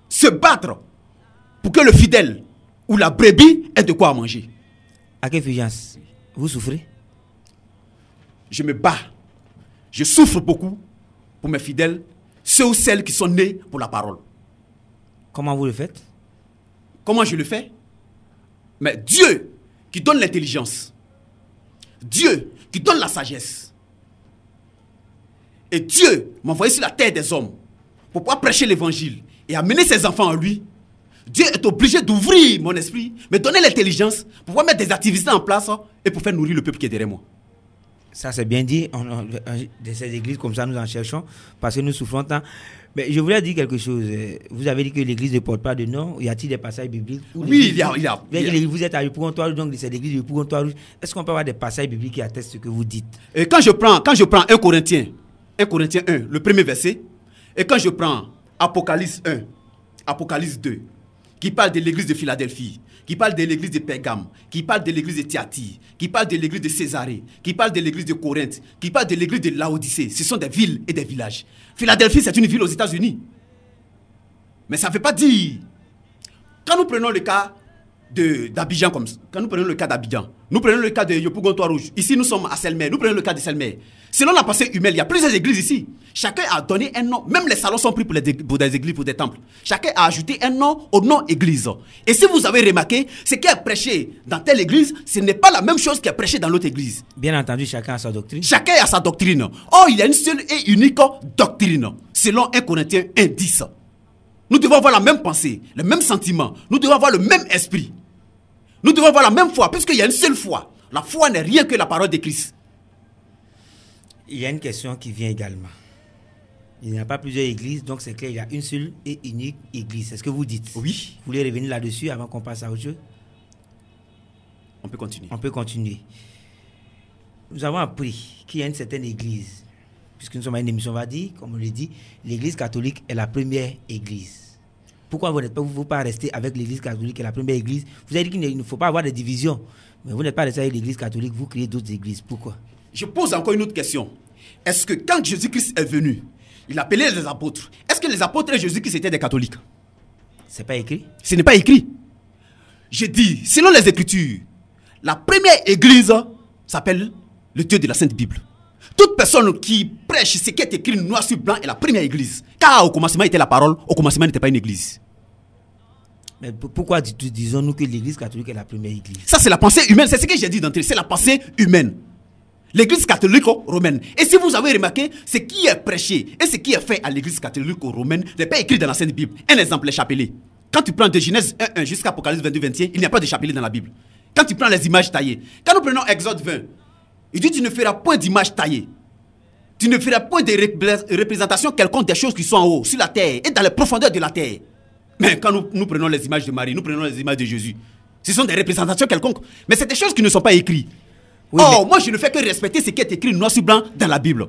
se battre pour que le fidèle ou la brebis ait de quoi manger. À quelle fulgence? Vous souffrez? Je me bats. Je souffre beaucoup pour mes fidèles, ceux ou celles qui sont nés pour la parole. Comment vous le faites? Comment je le fais? Mais Dieu qui donne l'intelligence, Dieu qui donne la sagesse, et Dieu m'a envoyé sur la terre des hommes pour pouvoir prêcher l'évangile et amener ses enfants à lui. Dieu est obligé d'ouvrir mon esprit, me donner l'intelligence pour pouvoir mettre des activités en place et pour faire nourrir le peuple qui est derrière moi. Ça c'est bien dit. De ces églises comme ça, nous en cherchons parce que nous souffrons tant. Mais je voulais dire quelque chose. Vous avez dit que l'église ne porte pas de nom. Y a-t-il des passages bibliques? Oui, il y a. Vous êtes à Yopougon-Trois-Rouges, donc c'est l'église de Yopougon-Trois-Rouges. Est-ce qu'on peut avoir des passages bibliques qui attestent ce que vous dites? Et quand je prends 1 Corinthiens 1, le premier verset, et quand je prends Apocalypse 1, Apocalypse 2, qui parle de l'église de Philadelphie, qui parle de l'église de Pergame, qui parle de l'église de Thyatire, qui parle de l'église de Césarée, qui parle de l'église de Corinthe, qui parle de l'église de Laodicée. Ce sont des villes et des villages. Philadelphie, c'est une ville aux États-Unis. Mais ça ne veut pas dire. Quand nous prenons le cas d'Abidjan, quand nous prenons le cas d'Abidjan, nous prenons le cas de Yopougon-Trois-Rouges. Ici, nous sommes à Selmer. Nous prenons le cas de Selmer. Selon la pensée humaine, il y a plusieurs églises ici. Chacun a donné un nom. Même les salons sont pris pour des églises, pour des temples. Chacun a ajouté un nom au nom église. Et si vous avez remarqué, ce qui est prêché dans telle église, ce n'est pas la même chose qui est prêché dans l'autre église. Bien entendu, chacun a sa doctrine. Chacun a sa doctrine. Or, il y a une seule et unique doctrine. Selon 1 Corinthiens 1, 10. Nous devons avoir la même pensée, le même sentiment. Nous devons avoir le même esprit. Nous devons avoir la même foi, puisqu'il y a une seule foi. La foi n'est rien que la parole de Christ. Il y a une question qui vient également. Il n'y a pas plusieurs églises, donc c'est clair, il y a une seule et unique église. C'est ce que vous dites? Oui. Vous voulez revenir là-dessus avant qu'on passe à autre chose? On peut continuer. On peut continuer. Nous avons appris qu'il y a une certaine église, puisque nous sommes à une émission, on va dire, comme on le dit, l'église catholique est la première église. Pourquoi vous n'êtes pas resté avec l'église catholique qui est la première église? Vous avez dit qu'il ne faut pas avoir de division, mais vous n'êtes pas resté avec l'église catholique, vous créez d'autres églises. Pourquoi? Je pose encore une autre question. Est-ce que quand Jésus-Christ est venu, il appelait les apôtres? Est-ce que les apôtres et Jésus-Christ étaient des catholiques? C'est pas écrit. Ce n'est pas écrit. Je dis, selon les Écritures, la première église s'appelle le Dieu de la Sainte Bible. Toute personne qui prêche ce qui est écrit noir sur blanc est la première église. Car au commencement était la parole, au commencement n'était pas une église. Mais pourquoi disons-nous que l'église catholique est la première église? Ça, c'est la pensée humaine. C'est ce que j'ai dit d'entrée. C'est la pensée humaine. L'église catholique romaine. Et si vous avez remarqué, ce qui est prêché et ce qui est fait à l'église catholique romaine n'est pas écrit dans la Sainte Bible. Un exemple, les chapelets. Quand tu prends de Genèse 1 jusqu'à Apocalypse 22-21, il n'y a pas de chapelet dans la Bible. Quand tu prends les images taillées, quand nous prenons Exode 20, il dit tu ne feras point d'image taillée. Tu ne feras point de représentation quelconque des choses qui sont en haut, sur la terre et dans les profondeurs de la terre. Mais quand nous prenons les images de Marie, nous prenons les images de Jésus, ce sont des représentations quelconques. Mais c'est des choses qui ne sont pas écrites. Oui, moi je ne fais que respecter ce qui est écrit noir sur blanc dans la Bible.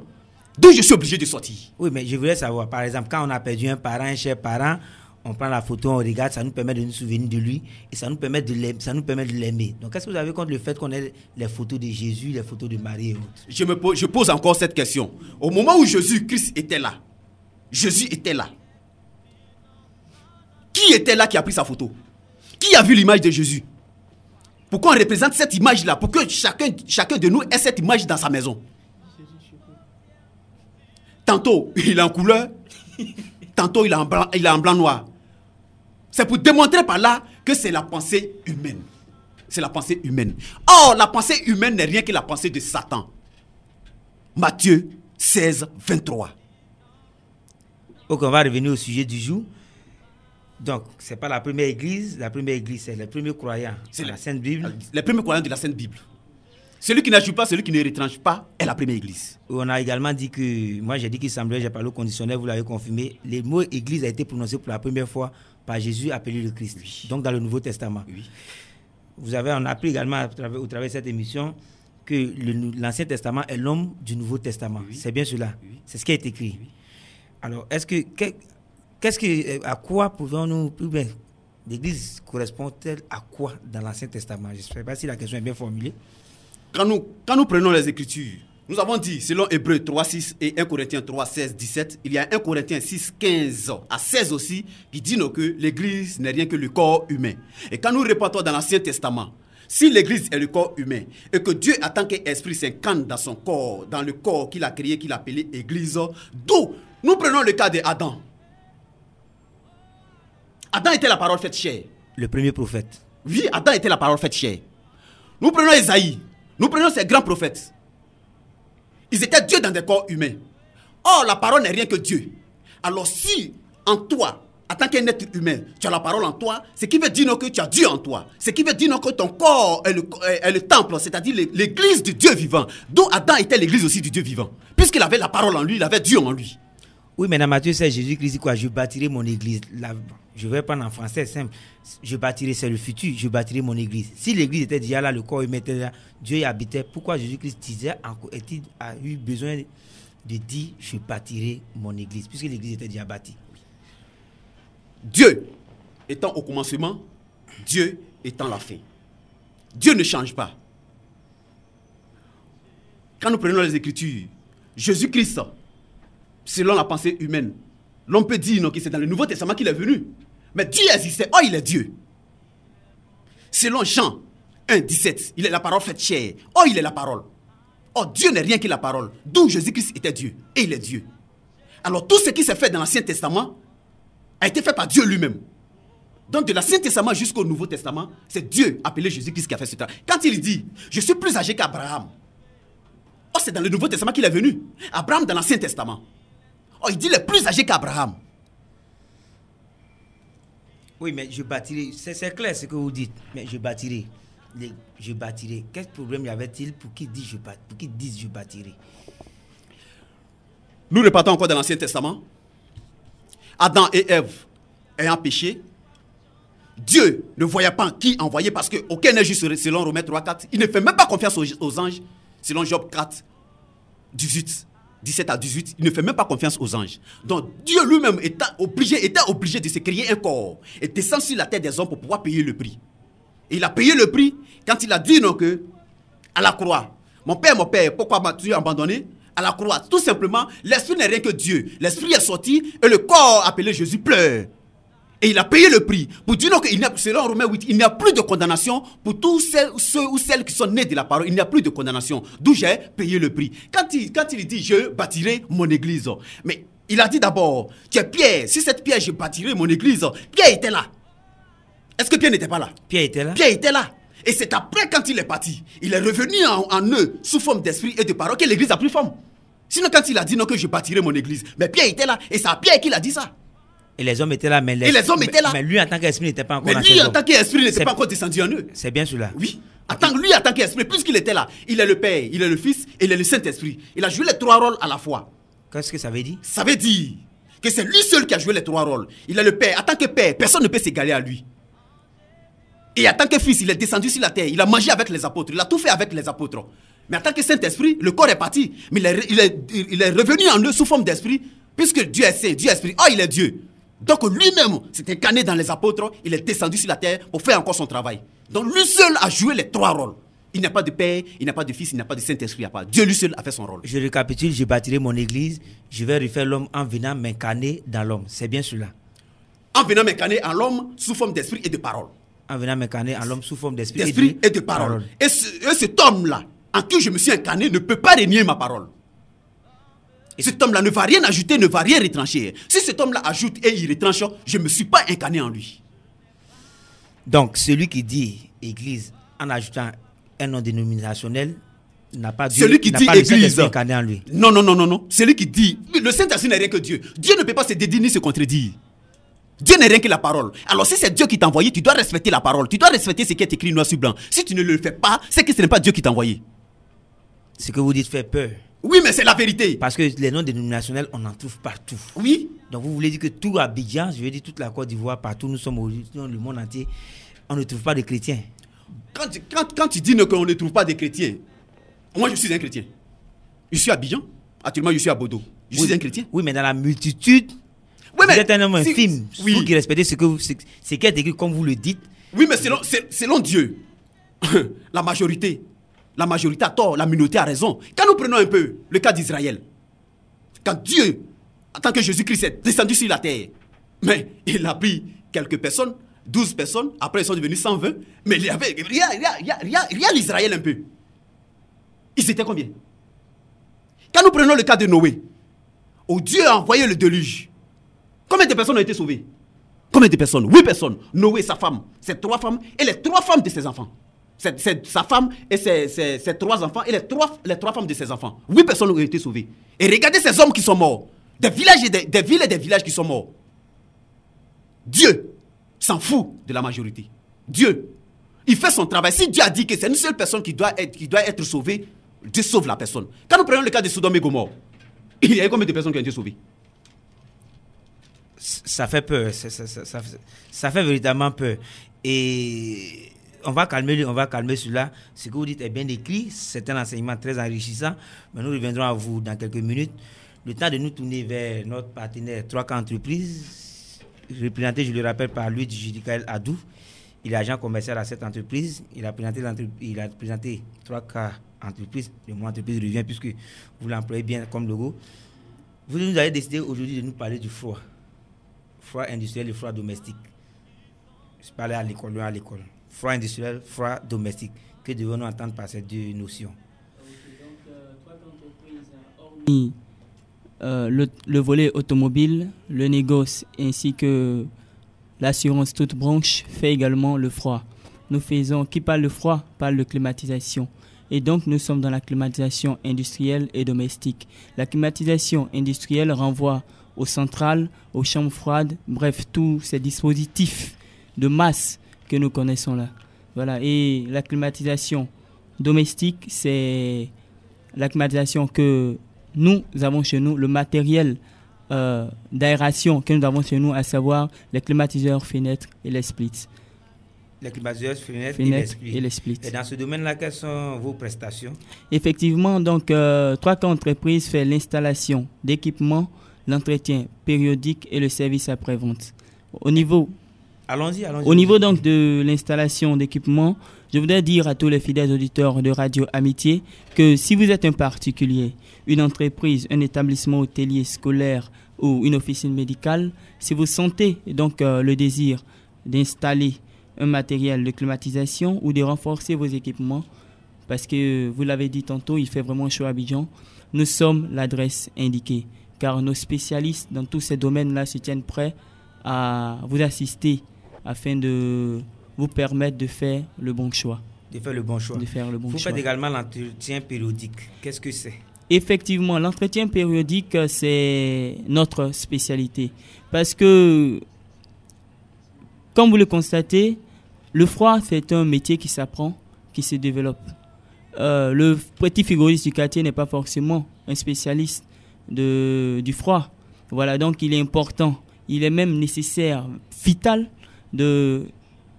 D'où je suis obligé de sortir. Oui, mais je voulais savoir, par exemple, quand on a perdu un parent, un cher parent, on prend la photo, on regarde, ça nous permet de nous souvenir de lui et ça nous permet de l'aimer. Donc, qu'est-ce que vous avez contre le fait qu'on ait les photos de Jésus, les photos de Marie et autres? Je pose encore cette question. Au moment où Jésus-Christ était là, Jésus était là. Qui était là qui a pris sa photo? Qui a vu l'image de Jésus? Pourquoi on représente cette image-là? Pour que chacun de nous ait cette image dans sa maison. Tantôt, il est en couleur. Tantôt, il est en blanc-noir. C'est pour démontrer par là que c'est la pensée humaine. C'est la pensée humaine. Or, la pensée humaine n'est rien que la pensée de Satan. Matthieu 16, 23. Ok, on va revenir au sujet du jour. Donc, ce n'est pas la première église. La première église, c'est les premiers croyants. C'est la Sainte Bible. Les premiers croyants de la Sainte Bible. Celui qui n'ajoute pas, celui qui ne retranche pas, est la première église. On a également dit que, moi j'ai dit qu'il semblait, j'ai parlé au conditionnel, vous l'avez confirmé, le mot église a été prononcé pour la première fois par Jésus appelé le Christ. Oui. Donc dans le Nouveau Testament. Oui. On a appris également au travers de cette émission que l'Ancien Testament est l'homme du Nouveau Testament. Oui. C'est bien cela. Oui. C'est ce qui est écrit. Oui. Alors, à quoi pouvons-nous... L'église correspond-elle à quoi dans l'Ancien Testament? Je ne sais pas si la question est bien formulée. Quand nous prenons les Écritures, nous avons dit, selon Hébreux 3, 6 et 1 Corinthiens 3, 16, 17, il y a 1 Corinthiens 6, 15 à 16 aussi, qui dit que l'Église n'est rien que le corps humain. Et quand nous repartons dans l'Ancien Testament, si l'Église est le corps humain, et que Dieu, en tant qu'Esprit, s'incarne dans son corps, dans le corps qu'il a créé, qu'il a appelé Église, d'où nous prenons le cas d'Adam. Adam était la parole faite chair. Le premier prophète. Oui, Adam était la parole faite chair. Nous prenons Esaïe. Nous prenons ces grands prophètes. Ils étaient Dieu dans des corps humains. Or, la parole n'est rien que Dieu. Alors si, en toi, en tant qu'un être humain, tu as la parole en toi, ce qui veut dire que tu as Dieu en toi. Ce qui veut dire que ton corps est le temple, c'est-à-dire l'église du Dieu vivant. D'où Adam était l'église aussi du Dieu vivant. Puisqu'il avait la parole en lui, il avait Dieu en lui. Oui, mais dans Matthieu 16, Jésus-Christ dit quoi? Je bâtirai mon église. Je vais prendre en français simple. Je bâtirai, c'est le futur, je bâtirai mon église. Si l'église était déjà là, le corps humain était là, Dieu y habitait, pourquoi Jésus-Christ a eu besoin de dire je bâtirai mon église, puisque l'église était déjà bâtie? Dieu étant au commencement, Dieu étant la fin. Dieu ne change pas. Quand nous prenons les Écritures, Jésus-Christ, selon la pensée humaine, l'on peut dire que c'est dans le Nouveau Testament qu'il est venu. Mais Dieu existait, il est Dieu. Selon Jean 1, 17, il est la parole faite chair. Il est la parole. Dieu n'est rien que la parole. D'où Jésus-Christ était Dieu. Et il est Dieu. Alors tout ce qui s'est fait dans l'Ancien Testament a été fait par Dieu lui-même. Donc de l'Ancien Testament jusqu'au Nouveau Testament, c'est Dieu appelé Jésus-Christ qui a fait ce travail. Quand il dit, je suis plus âgé qu'Abraham. C'est dans le Nouveau Testament qu'il est venu. Abraham dans l'Ancien Testament. Il dit, il est plus âgé qu'Abraham. Oui, mais je bâtirai. C'est clair ce que vous dites. Mais je bâtirai. Je bâtirai. Quel problème y avait-il pour qu'ils disent je bâtirai? Nous repartons encore dans l'Ancien Testament. Adam et Ève ayant péché, Dieu ne voyait pas qui envoyer parce qu'aucun n'est juste selon Romains 3, 4. Il ne fait même pas confiance aux anges selon Job 4, 18. 17 à 18, il ne fait même pas confiance aux anges. Donc Dieu lui-même était obligé de se créer un corps et descendre sur la terre des hommes pour pouvoir payer le prix. Et il a payé le prix quand il a dit que à la croix, mon père, pourquoi m'as-tu abandonné? À la croix, tout simplement, l'esprit n'est rien que Dieu. L'esprit est sorti et le corps appelé Jésus pleure. Et il a payé le prix pour dire non, selon Romains 8, il n'y a plus de condamnation pour tous ceux ou celles qui sont nés de la parole. Il n'y a plus de condamnation. D'où j'ai payé le prix. Quand il dit je bâtirai mon église, mais il a dit d'abord, tu es Pierre, si cette pierre je bâtirai mon église, Pierre était là. Est-ce que Pierre n'était pas là? Pierre était là. Pierre était là. Et c'est après quand il est parti, il est revenu en eux sous forme d'esprit et de parole que l'église a pris forme. Sinon quand il a dit non que je bâtirai mon église, mais Pierre était là et c'est à Pierre qu'il a dit ça. Et les hommes étaient là, mais les hommes étaient là. Mais lui, en tant qu'esprit, n'était pas encore dans ces hommes. Mais lui, en tant qu'esprit, n'était pas encore descendu en eux. C'est bien cela. Oui. En tant qu'esprit, puisqu'il était là, il est le Père, il est le Fils et il est le Saint-Esprit. Il a joué les trois rôles à la fois. Qu'est-ce que ça veut dire? Ça veut dire que c'est lui seul qui a joué les trois rôles. Il est le Père. En tant que Père, personne ne peut s'égaler à lui. Et en tant que Fils, il est descendu sur la terre. Il a mangé avec les apôtres. Il a tout fait avec les apôtres. Mais en tant que Saint-Esprit, le corps est parti. Mais il est revenu en eux sous forme d'esprit, puisque Dieu est Saint, Dieu est Esprit. Oh, il est Dieu. Donc lui-même s'est incarné dans les apôtres, il est descendu sur la terre pour faire encore son travail. Donc lui seul a joué les trois rôles. Il n'y a pas de Père, il n'y a pas de Fils, il n'y a pas de Saint-Esprit, il n'y a pas. Dieu lui seul a fait son rôle. Je récapitule, je bâtirai mon église, je vais refaire l'homme en venant m'incarner dans l'homme. C'est bien cela. En venant m'incarner en l'homme sous forme d'esprit et de parole. En venant m'incarner en l'homme sous forme d'esprit et de parole. Et cet homme-là, en qui je me suis incarné, ne peut pas renier ma parole. Cet homme-là ne va rien ajouter, ne va rien retrancher. Si cet homme-là ajoute et il retranche, je ne me suis pas incarné en lui. Donc, celui qui dit église en ajoutant un nom dénominationnel n'a pas Dieu, celui qui dit église incarné en lui. Non. Celui qui dit, le Saint-Esprit n'est rien que Dieu. Dieu ne peut pas se dédire ni se contredire. Dieu n'est rien que la parole. Alors si c'est Dieu qui t'a envoyé, tu dois respecter la parole. Tu dois respecter ce qui est écrit noir sur blanc. Si tu ne le fais pas, c'est que ce n'est pas Dieu qui t'a envoyé. Ce que vous dites fait peur. Oui, mais c'est la vérité. Parce que les noms dénominationnels, on en trouve partout. Oui. Donc vous voulez dire que tout Abidjan, je veux dire toute la Côte d'Ivoire, partout, nous sommes dans le monde entier, on ne trouve pas de chrétiens. Quand tu dis qu'on ne trouve pas de chrétiens, moi je suis un chrétien. Je suis à Abidjan. Actuellement, je suis à Bodo. Je suis un chrétien. Oui, mais dans la multitude, vous êtes un homme infime. Vous qui respectez ce qui est écrit comme vous le dites. Oui, mais selon Dieu, la majorité a tort, la minorité a raison. Quand nous prenons un peu le cas d'Israël, quand Dieu, en tant que Jésus-Christ, est descendu sur la terre, mais il a pris quelques personnes, 12 personnes, après ils sont devenus 120, mais il y avait, regarde l'Israël un peu. Ils étaient combien? Quand nous prenons le cas de Noé, où Dieu a envoyé le déluge, combien de personnes ont été sauvées? Combien de personnes? 8 personnes. Noé, sa femme, ses 3 femmes et les 3 femmes de ses enfants. C'est sa femme et ses 3 enfants et les 3 femmes de ses enfants. 8 personnes ont été sauvées. Et regardez ces hommes qui sont morts. Des villages et des villes et des villages qui sont morts. Dieu s'en fout de la majorité. Dieu, il fait son travail. Si Dieu a dit que c'est une seule personne qui doit être sauvée, Dieu sauve la personne. Quand nous prenons le cas de Sodome et Gomorrhe, il y a combien de personnes qui ont été sauvées? Ça fait peur. Ça fait véritablement peur. Et on va calmer cela. Ce que vous dites est bien écrit. C'est un enseignement très enrichissant. Mais nous reviendrons à vous dans quelques minutes. Le temps de nous tourner vers notre partenaire 3K Entreprises, représenté, je le rappelle, par Louis Judicaël Adou. Il est agent commercial à cette entreprise. Il a présenté 3K Entreprises. Le mot entreprise revient puisque vous l'employez bien comme logo. Vous nous avez décidé aujourd'hui de nous parler du froid. Froid industriel et froid domestique. Je parlais à l'école. Froid industriel, froid domestique. Que devons-nous entendre par ces deux notions? Le volet automobile, le négoce ainsi que l'assurance toute branche fait également le froid. Qui parle de froid, parle de climatisation. Et donc nous sommes dans la climatisation industrielle et domestique. La climatisation industrielle renvoie aux centrales, aux chambres froides, bref, tous ces dispositifs de masse que nous connaissons là. Voilà. Et la climatisation domestique, c'est la climatisation que nous avons chez nous, le matériel d'aération que nous avons chez nous, à savoir les climatiseurs, fenêtres et les splits. Les climatiseurs, fenêtres et les splits. Et dans ce domaine-là, quelles sont vos prestations? Effectivement, donc 3K Entreprises fait l'installation d'équipements, l'entretien périodique et le service après-vente. Au niveau donc de l'installation d'équipements, je voudrais dire à tous les fidèles auditeurs de Radio Amitié que si vous êtes un particulier, une entreprise, un établissement hôtelier, scolaire, ou une officine médicale, si vous sentez donc le désir d'installer un matériel de climatisation ou de renforcer vos équipements, parce que vous l'avez dit tantôt, il fait vraiment chaud à Abidjan, nous sommes l'adresse indiquée, car nos spécialistes dans tous ces domaines-là se tiennent prêts à vous assister afin de vous permettre de faire le bon choix. De faire le bon choix. Vous faites également l'entretien périodique. Qu'est-ce que c'est? Effectivement, l'entretien périodique, c'est notre spécialité. Parce que, comme vous le constatez, le froid, c'est un métier qui s'apprend, qui se développe. Le petit frigoriste du quartier n'est pas forcément un spécialiste du froid. Voilà, donc il est important, il est même nécessaire, vital de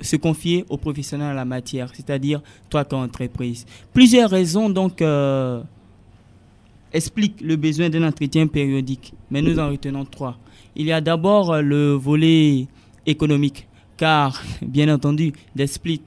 se confier aux professionnels en la matière, c'est-à-dire toi comme entreprise. Plusieurs raisons donc expliquent le besoin d'un entretien périodique, mais nous en retenons 3. Il y a d'abord le volet économique, car bien entendu, des splits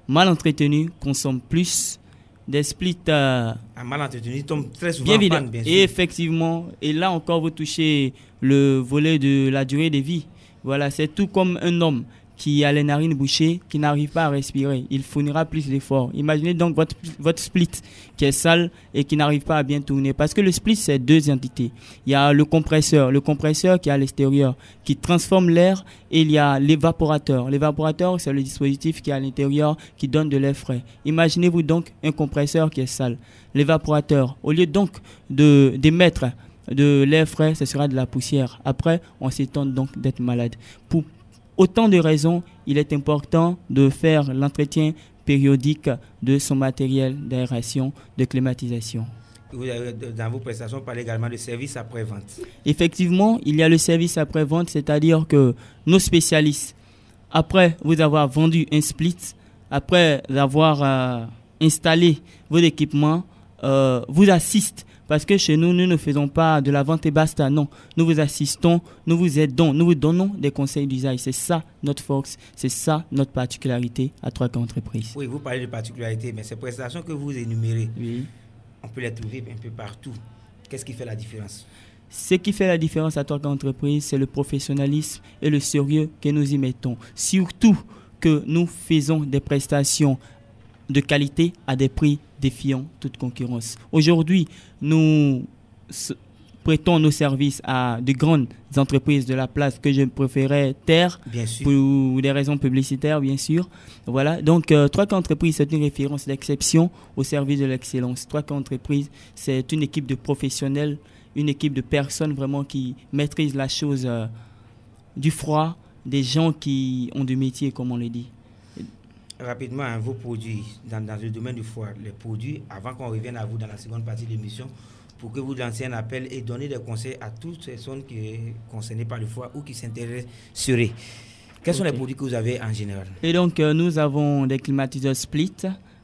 mal entretenus consomment plus. Des splits mal entretenus tombent très souvent bien en panne, bien sûr. Et effectivement, et là encore vous touchez le volet de la durée de vie. Voilà, c'est tout comme un homme qui a les narines bouchées, qui n'arrive pas à respirer. Il fournira plus d'efforts. Imaginez donc votre split qui est sale et qui n'arrive pas à bien tourner. Parce que le split, c'est 2 entités. Il y a le compresseur qui est à l'extérieur, qui transforme l'air, et il y a l'évaporateur. L'évaporateur, c'est le dispositif qui est à l'intérieur, qui donne de l'air frais. Imaginez-vous donc un compresseur qui est sale. L'évaporateur, au lieu donc d'émettre de l'air frais, ce sera de la poussière. Après, on s'étonne donc d'être malade. Pour autant de raisons, il est important de faire l'entretien périodique de son matériel d'aération, de climatisation. Dans vos prestations, vous parlez également de service après-vente. Effectivement, il y a le service après-vente, c'est-à-dire que nos spécialistes, après vous avoir vendu un split, après avoir installé vos équipements, vous assistent. Parce que chez nous, nous ne faisons pas de la vente et basta, non. Nous vous assistons, nous vous aidons, nous vous donnons des conseils d'usage. C'est ça notre force, c'est ça notre particularité à 3K Entreprises. Oui, vous parlez de particularité, mais ces prestations que vous énumérez, oui, on peut les trouver un peu partout. Qu'est-ce qui fait la différence? Ce qui fait la différence à 3K Entreprises, c'est le professionnalisme et le sérieux que nous y mettons. Surtout que nous faisons des prestations de qualité à des prix défiant toute concurrence. Aujourd'hui, nous prêtons nos services à de grandes entreprises de la place que je préférais taire pour des raisons publicitaires, bien sûr. Voilà. Donc, 3K Entreprises, c'est une référence d'exception au service de l'excellence. 3K Entreprises, c'est une équipe de professionnels, une équipe de personnes vraiment qui maîtrisent la chose du froid, des gens qui ont du métier, comme on le dit. Rapidement, vos produits, dans le domaine du froid, les produits, avant qu'on revienne à vous dans la seconde partie de l'émission, pour que vous lanciez un appel et donner des conseils à toutes les personnes qui sont concernées par le froid ou qui s'intéresseraient. Quels sont les produits que vous avez en général? Et donc, nous avons des climatiseurs split,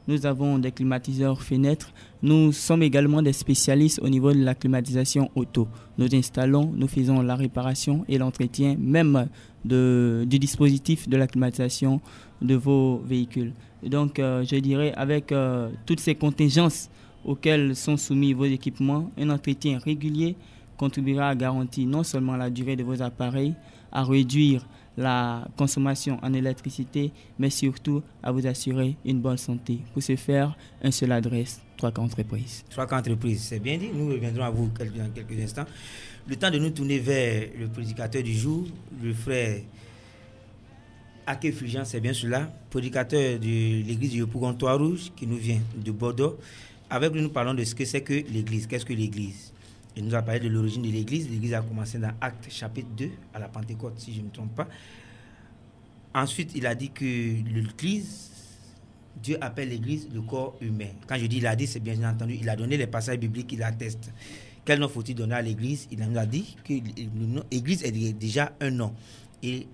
nous avons des climatiseurs fenêtres, nous sommes également des spécialistes au niveau de la climatisation auto. Nous installons, nous faisons la réparation et l'entretien même du dispositif de la climatisation de vos véhicules. Et donc, je dirais, avec toutes ces contingences auxquelles sont soumis vos équipements, un entretien régulier contribuera à garantir non seulement la durée de vos appareils, à réduire la consommation en électricité, mais surtout à vous assurer une bonne santé. Pour ce faire, une seule adresse, 3K Entreprises. 3K Entreprises, c'est bien dit. Nous reviendrons à vous dans quelques instants. Le temps de nous tourner vers le prédicateur du jour, le frère Ake Fulgence, c'est bien cela, prédicateur de l'église du Yopougon-Trois Rouges, qui nous vient de Bordeaux. Avec lui, nous parlons de ce que c'est que l'église. Qu'est-ce que l'église? Il nous a parlé de l'origine de l'église. L'église a commencé dans Actes chapitre 2, à la Pentecôte, si je ne me trompe pas. Ensuite, il a dit que l'église, Dieu appelle l'église le corps humain. Quand je dis il a dit, c'est bien entendu, il a donné les passages bibliques qui l'attestent. Quel nom faut-il donner à l'église? Il nous a dit que l'église est déjà un nom. Et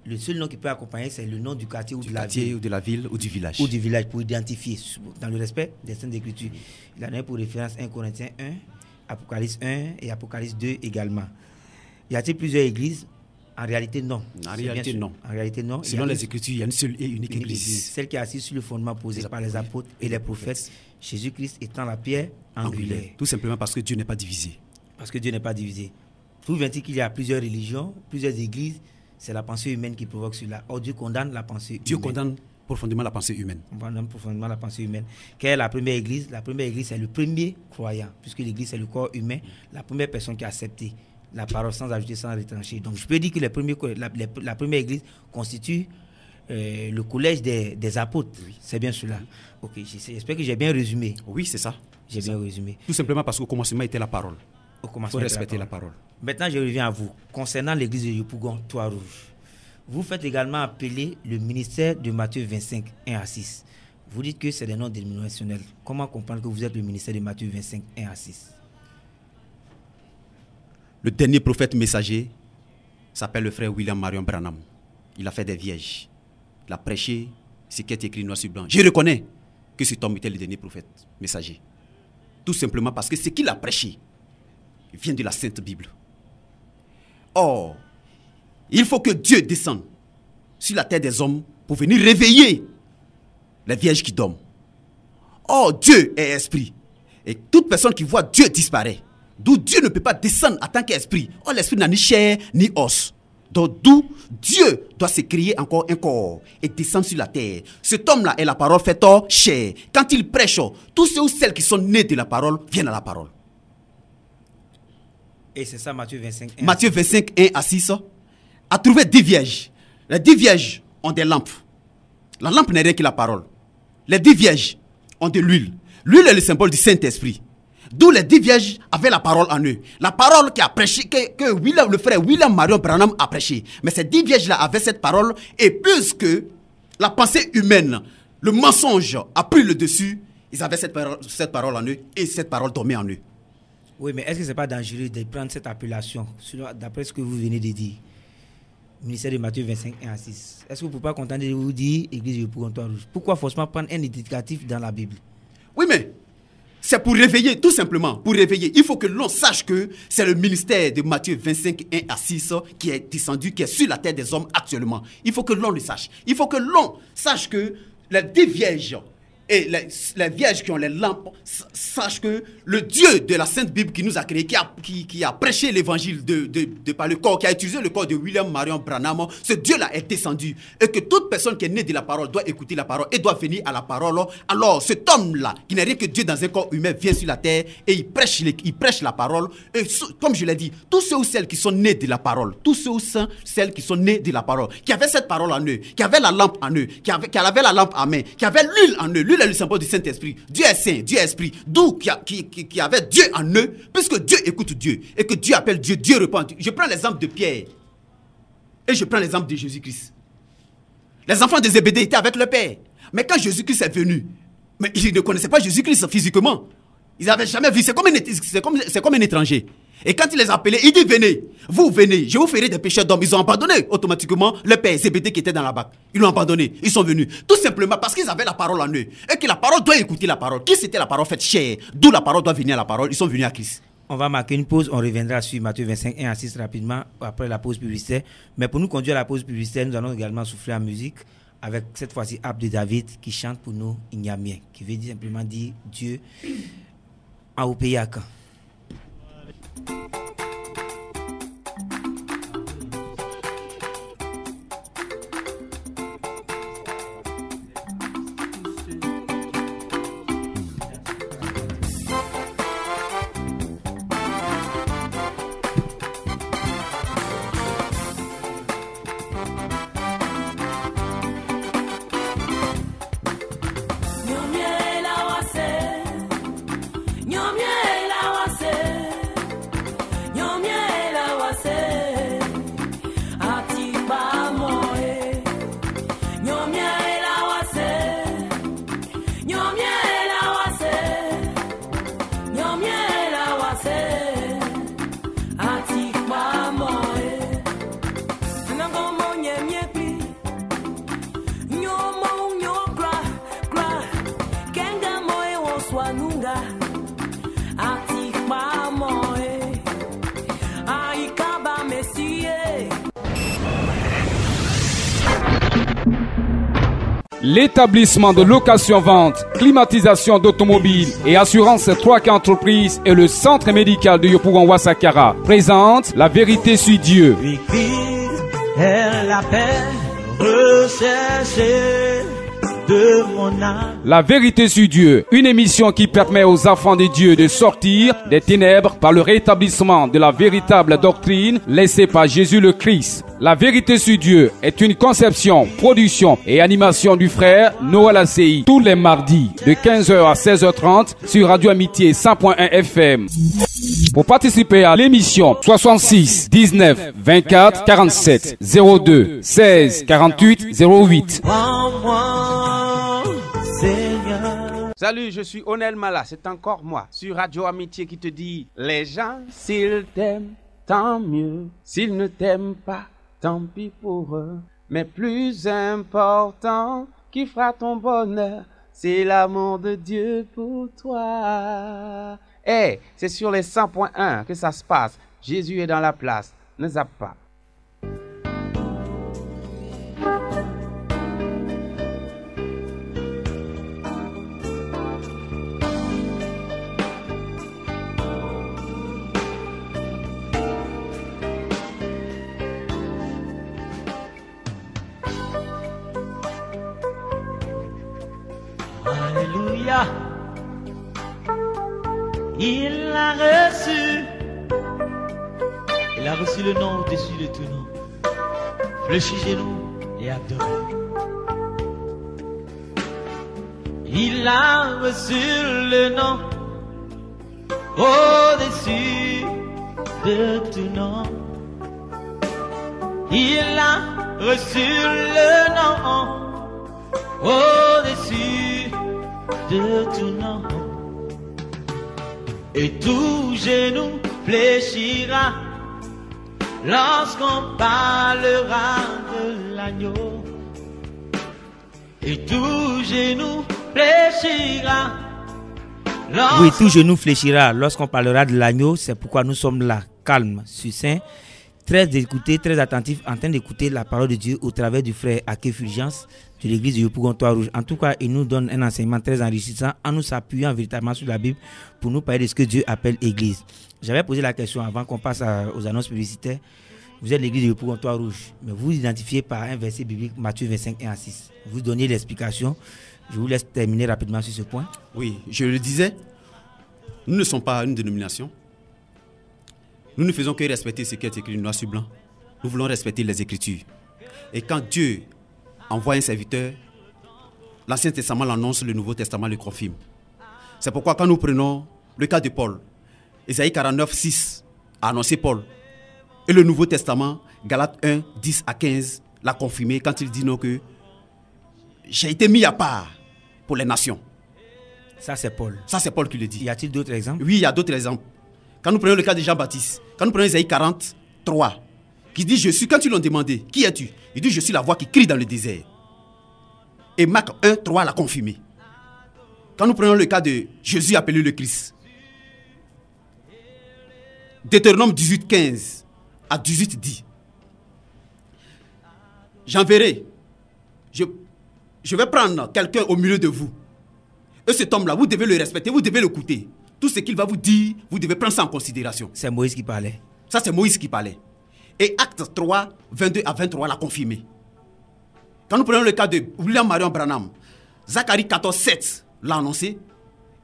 le seul nom qui peut accompagner, c'est le nom du quartier ou de la ville. Ou de la ville ou du village. Ou du village, pour identifier, dans le respect des Saintes Écritures. Il a donné pour référence 1 Corinthiens 1, Apocalypse 1 et Apocalypse 2 également. Y a-t-il plusieurs églises? En réalité, non. En réalité, non. En réalité, non. Selon les Écritures, il y a une seule et unique église. Celle qui est assise sur le fondement posé par les apôtres et les prophètes, Jésus-Christ étant la pierre angulaire. Tout simplement parce que Dieu n'est pas divisé. Parce que Dieu n'est pas divisé. Trouvez-vous qu'il y a plusieurs religions, plusieurs églises, c'est la pensée humaine qui provoque cela. Or, Dieu condamne la pensée humaine. Dieu condamne profondément la pensée humaine. On condamne profondément la pensée humaine. Quelle est la première église? La première église, c'est le premier croyant, puisque l'église, c'est le corps humain, la première personne qui a accepté la parole sans ajouter, sans retrancher. Donc, je peux dire que la première église constitue le collège des apôtres. Oui. C'est bien cela. Ok, j'espère que j'ai bien résumé. Oui, c'est ça. J'ai bien résumé. Tout simplement parce qu'au commencement était la parole. Il faut respecter la parole. Maintenant, je reviens à vous. Concernant l'église de Yopougon, Trois-Rouges, vous faites également appeler le ministère de Matthieu 25, 1 à 6. Vous dites que c'est des noms dénominationnels. Comment comprendre que vous êtes le ministère de Matthieu 25, 1 à 6? Le dernier prophète messager s'appelle le frère William Marion Branham. Il a fait des vierges. Il a prêché ce qui est écrit noir sur blanc. Je reconnais que cet homme était le dernier prophète messager. Tout simplement parce que ce qu'il a prêché vient de la Sainte Bible. Or, il faut que Dieu descende sur la terre des hommes pour venir réveiller les vierges qui dorment. Or, Dieu est esprit. Et toute personne qui voit Dieu disparaît. D'où Dieu ne peut pas descendre en tant qu'esprit. Or, l'esprit n'a ni chair ni os. Donc, d'où Dieu doit se créer encore un corps et descendre sur la terre. Cet homme-là est la parole faite chair. Quand il prêche, tous ceux ou celles qui sont nés de la parole viennent à la parole. Et c'est ça, Matthieu 25, 1 Matthieu 25, 1 à 6, a trouvé 10 vierges. Les 10 vierges ont des lampes. La lampe n'est rien que la parole. Les 10 vierges ont de l'huile. L'huile est le symbole du Saint-Esprit. D'où les 10 vierges avaient la parole en eux. La parole qui a prêché, que William, le frère William Marion Branham a prêché. Mais ces 10 vierges-là avaient cette parole. Et puisque la pensée humaine, le mensonge a pris le dessus, ils avaient cette parole en eux. Et cette parole dormait en eux. Oui, mais est-ce que ce n'est pas dangereux de prendre cette appellation, d'après ce que vous venez de dire, ministère de Matthieu 25, 1 à 6? Est-ce que vous ne pouvez pas contenter de vous dire Église de Yopougon Trois-Rouges? Pourquoi forcément prendre un indicatif dans la Bible? Oui, mais c'est pour réveiller, tout simplement, pour réveiller. Il faut que l'on sache que c'est le ministère de Matthieu 25, 1 à 6 qui est descendu, qui est sur la terre des hommes actuellement. Il faut que l'on le sache. Il faut que l'on sache que les 10 vierges et les vierges qui ont les lampes sachent que le Dieu de la Sainte Bible qui nous a créés, qui a prêché l'évangile par le corps, qui a utilisé le corps de William Marion Branham, ce Dieu-là est descendu. Et que toute personne qui est née de la parole doit écouter la parole et doit venir à la parole. Alors cet homme-là, qui n'est rien que Dieu dans un corps humain, vient sur la terre et il prêche la parole. Et comme je l'ai dit, tous ceux ou celles qui sont nés de la parole, tous ceux ou celles qui sont nés de la parole, qui avaient cette parole en eux, qui avaient la lampe en eux, qui avaient la lampe en main, qui avaient l'huile en eux. L'huile est le symbole du Saint-Esprit. Dieu est saint, Dieu est esprit. D'où qui avait Dieu en eux, puisque Dieu écoute Dieu et que Dieu appelle Dieu, Dieu répond. Je prends l'exemple de Pierre et je prends l'exemple de Jésus-Christ. Les enfants de Zébédée étaient avec le Père. Mais quand Jésus-Christ est venu, mais ils ne connaissaient pas Jésus-Christ physiquement. Ils n'avaient jamais vu. C'est comme un étranger. Et quand il les appelait, il dit venez, vous venez, je vous ferai des pécheurs d'hommes. Ils ont abandonné automatiquement le père Zébédée qui était dans la barque. Ils l'ont abandonné, ils sont venus. Tout simplement parce qu'ils avaient la parole en eux. Et que la parole doit écouter la parole. Qui c'était la parole faite chair? D'où la parole doit venir à la parole. Ils sont venus à Christ. On va marquer une pause, on reviendra sur Matthieu 25, 1 à 6 rapidement après la pause publicitaire. Mais pour nous conduire à la pause publicitaire, nous allons également souffler en musique avec cette fois-ci Abde David qui chante pour nous Ignamien, qui veut simplement dire Dieu a au pays à quand. L'établissement de location-vente, climatisation d'automobiles et assurance 3K Entreprises et le centre médical de Yopougon Ouassakara présente La Vérité sur Dieu. L'église est la paix recherchée de mon âme. La Vérité sur Dieu, une émission qui permet aux enfants de Dieu de sortir des ténèbres par le rétablissement de la véritable doctrine laissée par Jésus le Christ. La Vérité sur Dieu est une conception, production et animation du frère Noël Asseyi tous les mardis de 15h à 16h30 sur Radio Amitié 100.1 FM. Pour participer à l'émission, 66 19 24 47 02 16 48 08. Prends-moi, Seigneur. Salut, je suis Onel Mala, c'est encore moi, sur Radio Amitié qui te dit, les gens, s'ils t'aiment, tant mieux, s'ils ne t'aiment pas, tant pis pour eux, mais plus important, qui fera ton bonheur, c'est l'amour de Dieu pour toi. Eh, c'est sur les 100.1 que ça se passe, Jésus est dans la place, ne zappe pas. Alléluia. Il a reçu. Il a reçu le nom au-dessus de tout nom. Fléchissez-nous et adorez. Il a reçu le nom au-dessus de tout nom. Il a reçu le nom au-dessus de tout nom. Et tout genou fléchira lorsqu'on parlera de l'agneau. Et tout genou fléchira. Oui, tout genou fléchira lorsqu'on parlera de l'agneau. C'est pourquoi nous sommes là, calmes, succincts, très écoutés, très attentifs, en train d'écouter la parole de Dieu au travers du frère Aké Fulgence de l'église de Yopougon Trois-Rouges. En tout cas, il nous donne un enseignement très enrichissant en nous s'appuyant véritablement sur la Bible pour nous parler de ce que Dieu appelle église. J'avais posé la question avant qu'on passe aux annonces publicitaires. Vous êtes l'église de Yopougon Trois-Rouges, mais vous vous identifiez par un verset biblique, Matthieu 25, 1 à 6. Vous donnez l'explication. Je vous laisse terminer rapidement sur ce point. Oui, je le disais, nous ne sommes pas une dénomination. Nous ne faisons que respecter ce qui est écrit noir sur blanc. Nous voulons respecter les Écritures. Et quand Dieu envoie un serviteur, l'Ancien Testament l'annonce, le Nouveau Testament le confirme. C'est pourquoi quand nous prenons le cas de Paul, Ésaïe 49, 6 a annoncé Paul. Et le Nouveau Testament, Galates 1, 10 à 15, l'a confirmé quand il dit non que j'ai été mis à part pour les nations. Ça, c'est Paul. Ça, c'est Paul qui le dit. Y a-t-il d'autres exemples? Oui, il y a d'autres exemples. Quand nous prenons le cas de Jean-Baptiste, quand nous prenons Ésaïe 43, qui dit, je suis, quand ils l'ont demandé, qui es-tu? Il dit, je suis la voix qui crie dans le désert. Et Marc 1, 3 l'a confirmé. Quand nous prenons le cas de Jésus appelé le Christ, Deutéronome 18, 15 à 18 dit, j'enverrai, je vais prendre quelqu'un au milieu de vous. Et cet homme-là, vous devez le respecter, vous devez l'écouter. Tout ce qu'il va vous dire, vous devez prendre ça en considération. C'est Moïse qui parlait. Ça, c'est Moïse qui parlait. Et Actes 3, 22 à 23 l'a confirmé. Quand nous prenons le cas de William Marion Branham, Zacharie 14, 7 l'a annoncé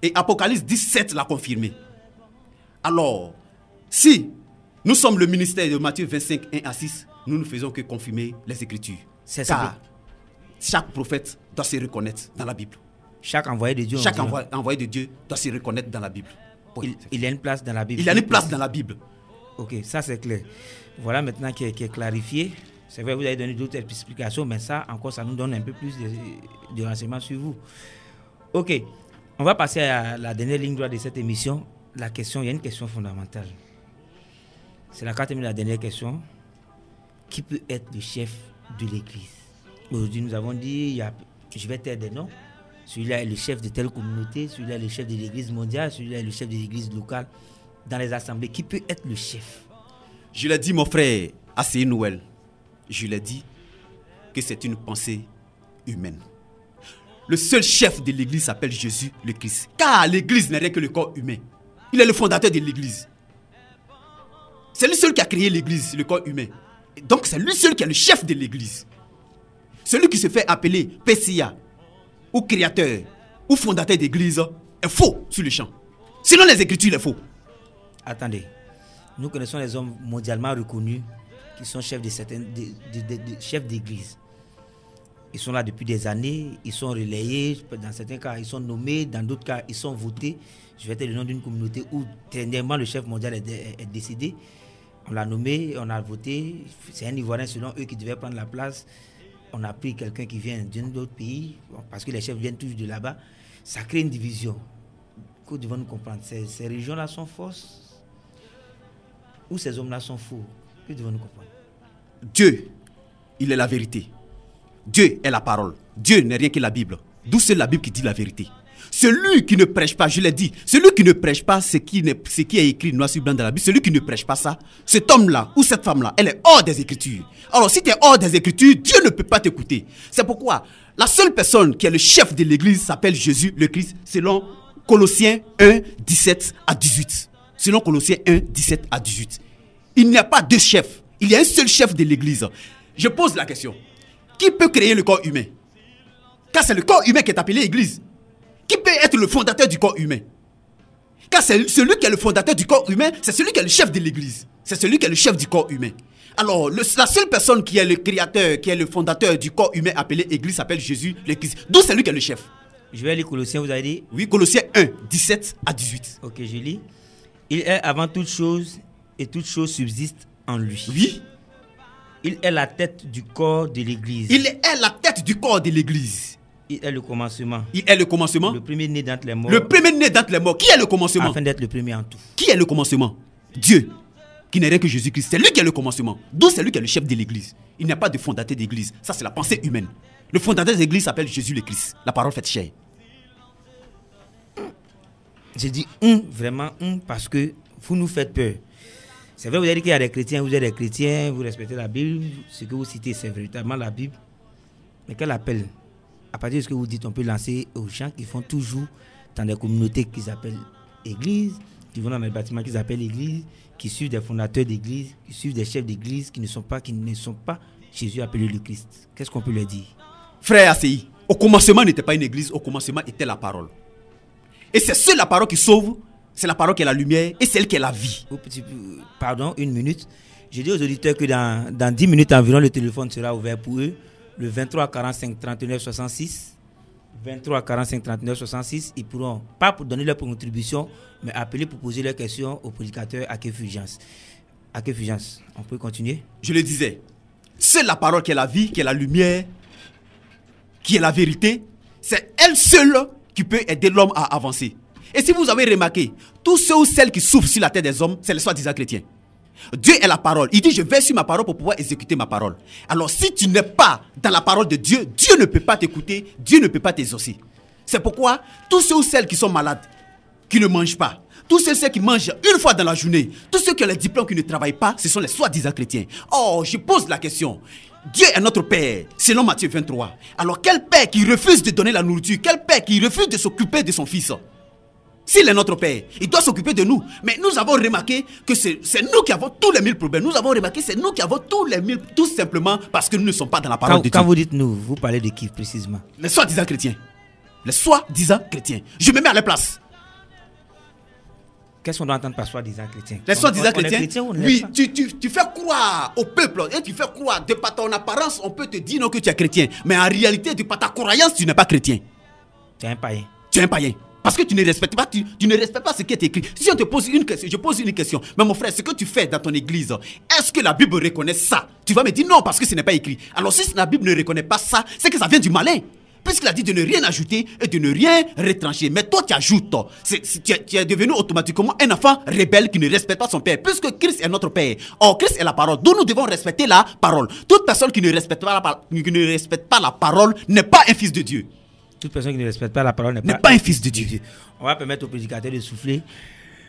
et Apocalypse 17 l'a confirmé. Alors, si nous sommes le ministère de Matthieu 25, 1 à 6, nous ne faisons que confirmer les Écritures. C'est car chaque prophète doit se reconnaître dans la Bible. Chaque envoyé de Dieu. Chaque envoyé de Dieu doit se reconnaître dans la Bible. Oui, il a une place dans la Bible. Il a une place dans la Bible. Ok, ça c'est clair. Voilà maintenant qui est clarifié. C'est vrai, vous avez donné d'autres explications, mais ça, encore, ça nous donne un peu plus de renseignements sur vous. Ok, on va passer à la dernière ligne droite de cette émission. La question, il y a une question fondamentale. C'est la quatrième et la dernière question. Qui peut être le chef de l'église? Aujourd'hui, nous avons dit, je vais taire des noms. Celui-là est le chef de telle communauté, celui-là est le chef de l'église mondiale, celui-là est le chef de l'église locale. Dans les assemblées, qui peut être le chef? Je l'ai dit, mon frère Asseyi Noël. Je l'ai dit que c'est une pensée humaine. le seul chef de l'église s'appelle Jésus le Christ. Car l'église n'est rien que le corps humain. Il est le fondateur de l'église. C'est lui seul qui a créé l'église, le corps humain. Donc c'est lui seul qui est le chef de l'église. Celui qui se fait appeler Pessia, ou créateur, ou fondateur d'église, est faux sur le champ. Selon les Écritures, il est faux. Attendez, nous connaissons les hommes mondialement reconnus qui sont chefs chefs d'église. Ils sont là depuis des années, ils sont relayés, dans certains cas ils sont nommés, dans d'autres cas ils sont votés. Je vais te le nom d'une communauté où dernièrement le chef mondial est décédé. On l'a nommé, on a voté, c'est un Ivoirien selon eux qui devait prendre la place. On a pris quelqu'un qui vient d'un autre pays, parce que les chefs viennent tous de là-bas. Ça crée une division. Que devons-nous comprendre? Ces régions-là sont fausses ou ces hommes-là sont faux? Que devons-nous comprendre? Dieu, il est la vérité. Dieu est la parole. Dieu n'est rien que la Bible. D'où c'est la Bible qui dit la vérité. Celui qui ne prêche pas, je l'ai dit, celui qui ne prêche pas ce qui est écrit noir sur blanc dans la Bible, celui qui ne prêche pas ça, cet homme-là ou cette femme-là, elle est hors des Écritures. Alors si tu es hors des Écritures, Dieu ne peut pas t'écouter. C'est pourquoi la seule personne qui est le chef de l'église s'appelle Jésus le Christ, selon Colossiens 1, 17 à 18. Selon Colossiens 1, 17 à 18. Il n'y a pas deux chefs, il y a un seul chef de l'église. Je pose la question, qui peut créer le corps humain? Car c'est le corps humain qui est appelé église. Qui peut être le fondateur du corps humain? Car c'est celui qui est le fondateur du corps humain, c'est celui qui est le chef de l'église. C'est celui qui est le chef du corps humain. Alors, la seule personne qui est le créateur, qui est le fondateur du corps humain appelé église s'appelle Jésus le Christ. D'où c'est lui qui est le chef. Je vais lire Colossiens, vous avez dit? Oui, Colossiens 1, 17 à 18. Ok, je lis. Il est avant toute chose et toute chose subsiste en lui. Oui. Il est la tête du corps de l'église. Il est la tête du corps de l'église. Il est le commencement. Il est le commencement. Le premier-né d'entre les morts. Le premier-né d'entre les morts. Qui est le commencement? Afin d'être le premier en tout. Qui est le commencement? Dieu, qui n'est rien que Jésus-Christ. C'est lui qui est le commencement. D'où c'est lui qui est le chef de l'église. Il n'y a pas de fondateur d'église. Ça, c'est la pensée humaine. Le fondateur de l'église s'appelle Jésus le Christ. La parole faite chair. J'ai dit vraiment parce que vous nous faites peur. C'est vrai, vous avez dit qu'il y a des chrétiens, vous êtes des chrétiens, vous respectez la Bible. Ce que vous citez, c'est véritablement la Bible. Mais quel appel? À partir de ce que vous dites, on peut lancer aux gens qui font toujours dans des communautés qu'ils appellent église, qui vont dans des bâtiments qu'ils appellent église, qui suivent des fondateurs d'église, qui suivent des chefs d'église, qui ne sont pas Jésus appelé le Christ. Qu'est-ce qu'on peut leur dire? Frère ACI, au commencement n'était pas une église, au commencement était la parole. Et c'est seule la parole qui sauve, c'est la parole qui est la lumière et celle qui est la vie. Pardon, une minute. Je dis aux auditeurs que dans 10 minutes environ, le téléphone sera ouvert pour eux. Le 23 45 39 66. 23 45 39 66. Ils pourront, pas pour donner leur contribution, mais appeler pour poser leurs questions au prédicateur Ake Fulgence. Ake Fulgence, on peut continuer? Je le disais, c'est la parole qui est la vie, qui est la lumière, qui est la vérité. C'est elle seule qui peut aider l'homme à avancer. Et si vous avez remarqué, tous ceux ou celles qui souffrent sur la terre des hommes, c'est les soi-disant chrétiens. Dieu est la parole. Il dit, je vais sur ma parole pour pouvoir exécuter ma parole. Alors si tu n'es pas dans la parole de Dieu, Dieu ne peut pas t'écouter, Dieu ne peut pas t'exaucer. C'est pourquoi tous ceux ou celles qui sont malades, qui ne mangent pas, tous ceux qui mangent une fois dans la journée, tous ceux qui ont les diplômes qui ne travaillent pas, ce sont les soi-disant chrétiens. Oh, je pose la question. Dieu est notre Père, selon Matthieu 23. Alors quel père qui refuse de donner la nourriture, quel père qui refuse de s'occuper de son fils? S'il est notre Père, il doit s'occuper de nous. Mais nous avons remarqué que c'est nous qui avons tous les 1000 problèmes. Nous avons remarqué que c'est nous qui avons tous les 1000, tout simplement parce que nous ne sommes pas dans la parole de Dieu. Quand vous dites nous, vous parlez de qui précisément? Les soi-disant chrétiens. Les soi-disant chrétiens. Je me mets à leur place. Qu'est-ce qu'on doit entendre par soi-disant chrétien? Les soi-disant chrétiens, chrétien, oui, tu fais croire au peuple et tu fais croire, de par ton apparence, on peut te dire non que tu es chrétien. Mais en réalité, de par ta croyance, tu n'es pas chrétien. Tu es un païen. Tu es un païen. Parce que tu ne respectes pas, tu ne respectes pas ce qui est écrit. Si on te pose une question, je pose une question. Mais mon frère, ce que tu fais dans ton église, est-ce que la Bible reconnaît ça? Tu vas me dire non parce que ce n'est pas écrit. Alors si la Bible ne reconnaît pas ça, c'est que ça vient du malin. Puisqu'il a dit de ne rien ajouter et de ne rien retrancher. Mais toi, tu ajoutes. Tu es devenu automatiquement un enfant rebelle qui ne respecte pas son père. Puisque Christ est notre père. Or, Christ est la parole. Donc, nous devons respecter la parole. Toute personne qui ne respecte pas la parole n'est pas un fils de Dieu. Toute personne qui ne respecte pas la parole n'est pas un fils de Dieu. On va permettre au prédicateur de souffler.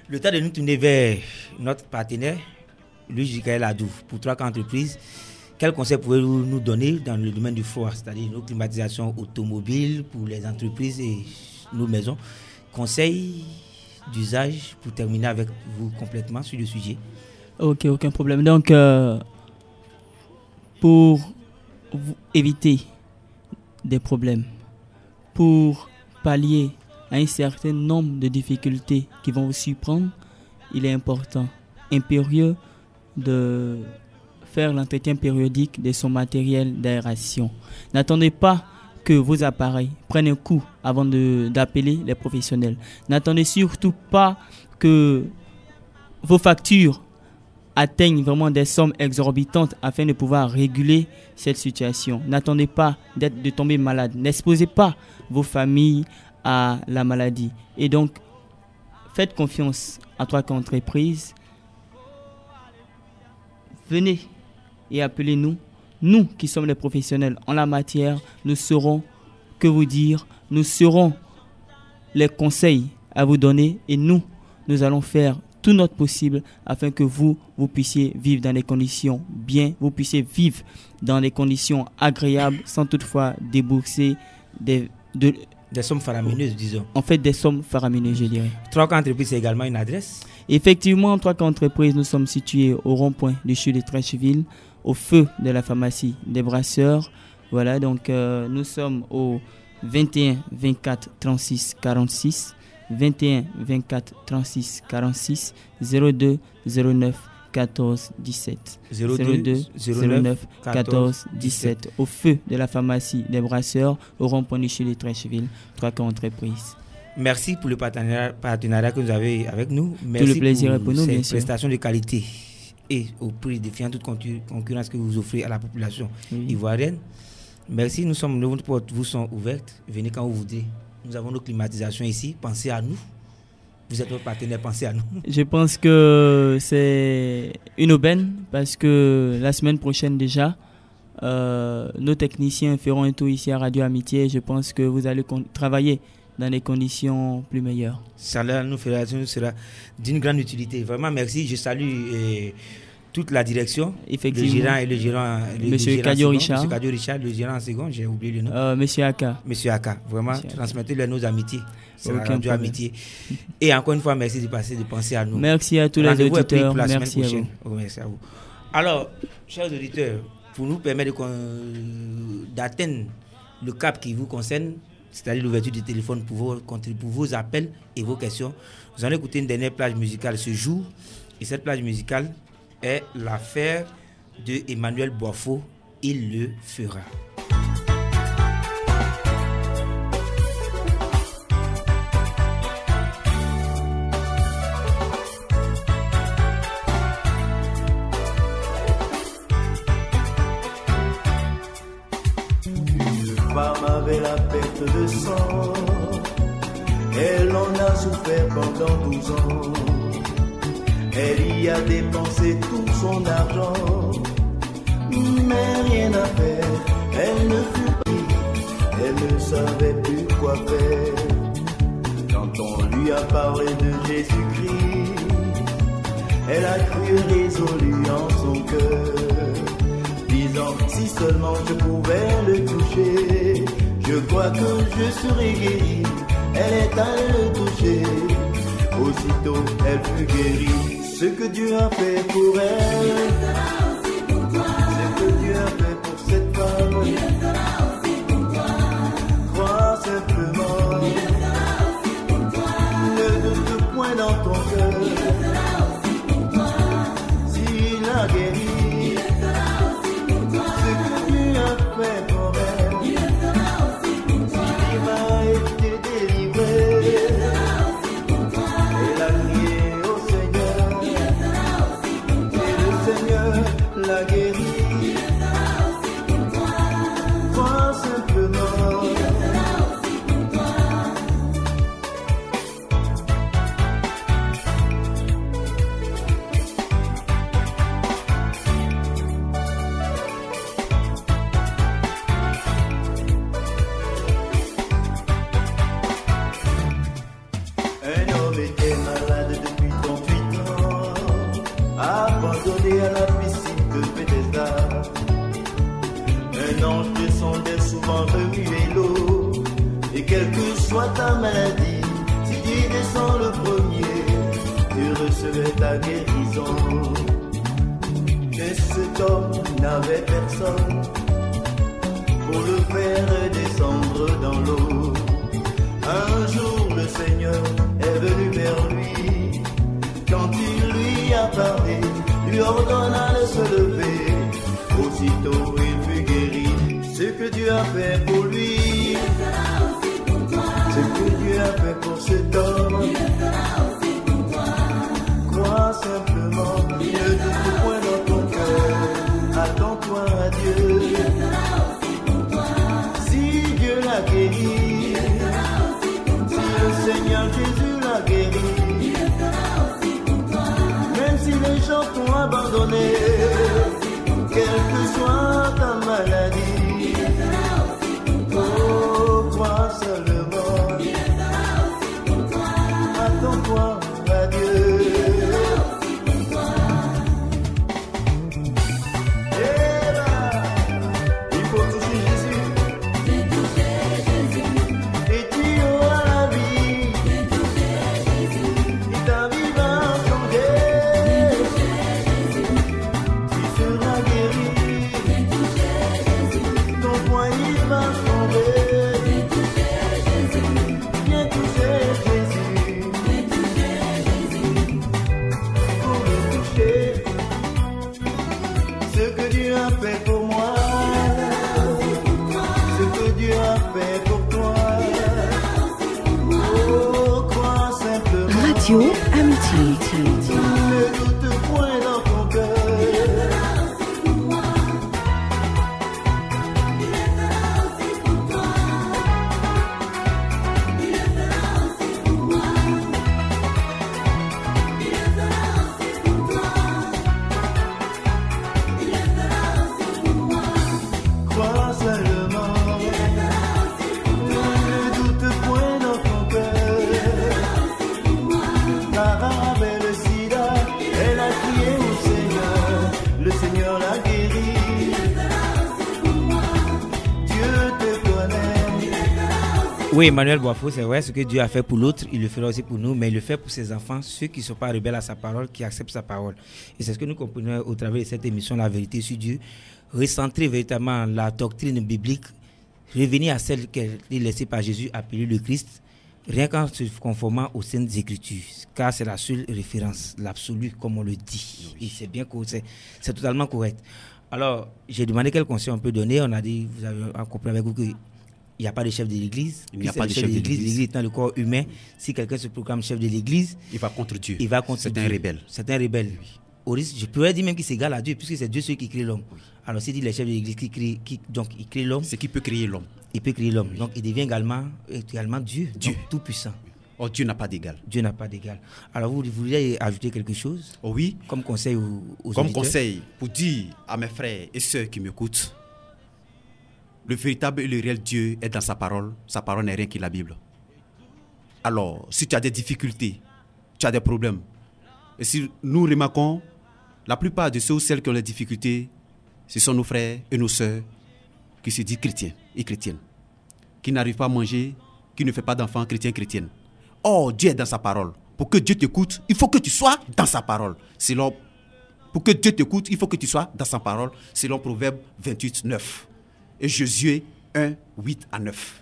Le temps de nous tourner vers notre partenaire, Louis Jikaël Adou, pour 3 entreprises quel conseil pouvez-vous nous donner dans le domaine du froid, c'est-à-dire nos climatisations automobiles pour les entreprises et nos maisons? Conseils d'usage pour terminer avec vous complètement sur le sujet. Ok, aucun problème. Donc, pour éviter des problèmes, pour pallier à un certain nombre de difficultés qui vont vous surprendre, il est important, impérieux, de faire l'entretien périodique de son matériel d'aération. N'attendez pas que vos appareils prennent un coup avant d'appeler les professionnels. N'attendez surtout pas que vos factures atteignent vraiment des sommes exorbitantes afin de pouvoir réguler cette situation. N'attendez pas de tomber malade. N'exposez pas vos familles à la maladie. Et donc, faites confiance à 3K Entreprises. Venez et appelez-nous. Nous qui sommes les professionnels en la matière, nous saurons que vous dire. Nous saurons les conseils à vous donner. Et nous allons faire tout notre possible afin que vous puissiez vivre dans des conditions bien, vous puissiez vivre dans des conditions agréables sans toutefois débourser des sommes faramineuses, disons. En fait, des sommes faramineuses, je dirais. 3K Entreprises, c'est également une adresse? Effectivement, 3K Entreprises, nous sommes situés au rond-point du CHU de Trècheville, au feu de la pharmacie des Brasseurs. Voilà, donc nous sommes au 21 24 36 46. 21 24 36 46 02 09 14 17 02 09 14 17 au feu de la pharmacie des Brasseurs, au rond-point du CHU de Trècheville, 3K Entreprises. Merci pour le partenariat que vous avez avec nous. Merci tout le plaisir pour nous, ces prestations de qualité et au prix défiant toute concurrence que vous offrez à la population ivoirienne. Merci, nos portes vous sont ouvertes. Venez quand vous voudrez. Nous avons nos climatisations ici. Pensez à nous. Vous êtes notre partenaire, pensez à nous. Je pense que c'est une aubaine parce que la semaine prochaine déjà, nos techniciens feront un tour ici à Radio Amitié. Je pense que vous allez travailler dans des conditions plus meilleures. Ça nous sera d'une grande utilité. Vraiment, merci. Je salue toute la direction, effectivement, le gérant, Monsieur Kadio Richard, le gérant en second, j'ai oublié le nom. Monsieur Aka. Vraiment, transmettez-leur nos amitiés. C'est la Radio Amitié. Et encore une fois, merci de penser à nous. Merci à tous les auditeurs. Merci à vous. Merci à vous. Alors, chers auditeurs, pour nous permettre d'atteindre le cap qui vous concerne, c'est-à-dire l'ouverture du téléphone pour vos appels et vos questions, nous allons écouter une dernière plage musicale ce jour. Et cette plage musicale est l'affaire de Emmanuel Boifo, il le fera. Une femme avait la perte de sang, elle en a souffert pendant 12 ans. Elle y a dépensé tout son argent, mais rien à faire, elle ne fut prise, elle ne savait plus quoi faire. Quand on lui a parlé de Jésus-Christ, elle a cru résolue en son cœur, disant si seulement je pouvais le toucher, je crois que je serais guérie. Elle est allée le toucher, aussitôt elle fut guérie. Ce que Dieu a fait pour elle, il le fera aussi pour toi. Ce que Dieu a fait pour cette femme, il le fera aussi pour toi. Crois simplement, il le fera aussi pour toi. Ne doute point dans ton cœur, il le fera aussi pour toi. S'il a guéri, il le fera aussi pour toi. Ce que Dieu a fait pour elle, il le fera aussi pour toi. Il va été délivré, il le fera aussi pour toi. Elle a crié au Seigneur, la guérie. soit ta maladie, si tu descends le premier, tu recevais ta guérison. Mais cet homme n'avait personne pour le faire descendre dans l'eau. Un jour le Seigneur est venu vers lui. Quand il lui a parlé, lui ordonna de se lever. Aussitôt il fut guéri. Ce que Dieu a fait pour lui, il le fera aussi pour toi. Ce que Dieu a fait pour cet homme, il le fera aussi pour toi. Crois simplement, ne doute point dans ton cœur. Attends-toi à Dieu. Il le fera aussi pour toi. Si Dieu l'a guéri, il le fera aussi pour toi. si le Seigneur Jésus l'a guéri, il le fera aussi pour toi. même si les gens t'ont abandonné, quelle que soit ta maladie, Il le fera aussi pour toi. oh, crois seulement, Il le fera aussi pour toi. attends-toi à Dieu. Eh ben, il faut toucher Jésus, J'ai touché Jésus, et tu auras la vie, j'ai touché Jésus, et ta vie va changer, j'ai touché Jésus, tu seras guéri, j'ai touché Jésus, ton foyer va tomber, j'ai touché Jésus, viens toucher Jésus, j'ai touché Jésus. pour le toucher. Ce que Dieu a fait pour moi, ce que Dieu a fait pour toi, oh, crois simplement, Radio Amitié. ne doute point dans ton cœur. Crois seulement, ne doute point dans ton cœur. Sarah avait le sida, elle a crié au Seigneur, le Seigneur l'a guéri. Dieu te connaît. Oui, Emmanuel Boifo, c'est vrai, ce que Dieu a fait pour l'autre, il le fera aussi pour nous, mais il le fait pour ses enfants, ceux qui ne sont pas rebelles à sa parole, qui acceptent sa parole. Et c'est ce que nous comprenons au travers de cette émission, La Vérité sur Dieu, recentrer véritablement la doctrine biblique, revenir à celle qui est laissée par Jésus, appelée le Christ, rien qu'en se conformant aux Saintes Écritures, car c'est la seule référence, l'absolu, comme on le dit. Et c'est bien, c'est totalement correct. Alors, j'ai demandé quel conseil on peut donner. On a dit, vous avez compris avec vous qu'il n'y a pas de chef de l'Église. Il n'y a pas de chef de l'Église. L'Église étant le corps humain, si quelqu'un se proclame chef de l'Église, Il va contre Dieu. il va contre C'est Dieu. un rebelle. C'est un rebelle. Au risque, je pourrais dire même qu'il s'égale à Dieu, puisque c'est Dieu celui qui crée l'homme. Alors, s'il dit les chefs de l'Église donc il crée l'homme, C'est qui peut créer l'homme. il peut créer l'homme. Donc, il devient également Dieu, Dieu. donc tout-puissant. Oh, Dieu n'a pas d'égal. Dieu n'a pas d'égal. Alors, vous voulez ajouter quelque chose Oh oui, comme conseil aux comme auditeurs? conseil pour dire à mes frères et sœurs qui m'écoutent, le véritable et le réel Dieu est dans sa parole n'est rien que la Bible. Alors, si tu as des difficultés, tu as des problèmes, et si nous remarquons, la plupart de ceux ou celles qui ont des difficultés, ce sont nos frères et nos sœurs qui se disent chrétiens et chrétiennes, qui n'arrivent pas à manger, qui ne font pas d'enfants chrétiens. Or, Dieu est dans sa parole. Pour que Dieu t'écoute, il faut que tu sois dans sa parole. Pour que Dieu t'écoute, il faut que tu sois dans sa parole, selon Proverbe 28, 9. Et Josué 1, 8 à 9.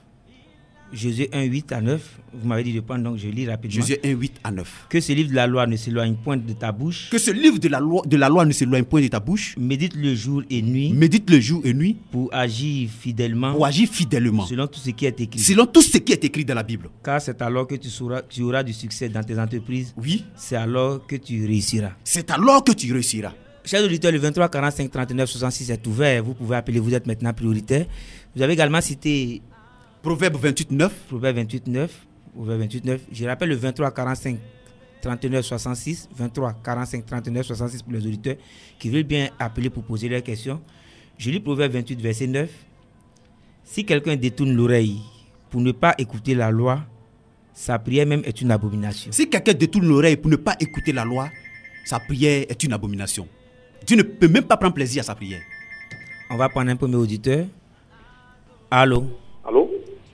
Josué 1, 8 à 9, vous m'avez dit de prendre, donc je lis rapidement. Josué 1, 8 à 9. Que ce livre de la loi ne s'éloigne point de ta bouche. Que ce livre de la loi ne s'éloigne point de ta bouche. Médite le jour et nuit. Médite le jour et nuit. Pour agir fidèlement. Pour agir fidèlement. Selon tout ce qui est écrit. Selon tout ce qui est écrit dans la Bible. Car c'est alors que tu auras du succès dans tes entreprises. Oui. C'est alors que tu réussiras. C'est alors que tu réussiras. Chers auditeurs, le 23 45 39 66 est ouvert. Vous pouvez appeler, vous êtes maintenant prioritaire. Vous avez également cité Proverbe 28, 9. Proverbe 28, 9. Proverbe 28, 9. Je rappelle le 23 45 39 66. 23 45 39 66 pour les auditeurs qui veulent bien appeler pour poser leurs questions. Je lis Proverbe 28, verset 9. Si quelqu'un détourne l'oreille pour ne pas écouter la loi, sa prière même est une abomination. Si quelqu'un détourne l'oreille pour ne pas écouter la loi, sa prière est une abomination. Dieu ne peut même pas prendre plaisir à sa prière. On va prendre un premier auditeur. Allô? Allô?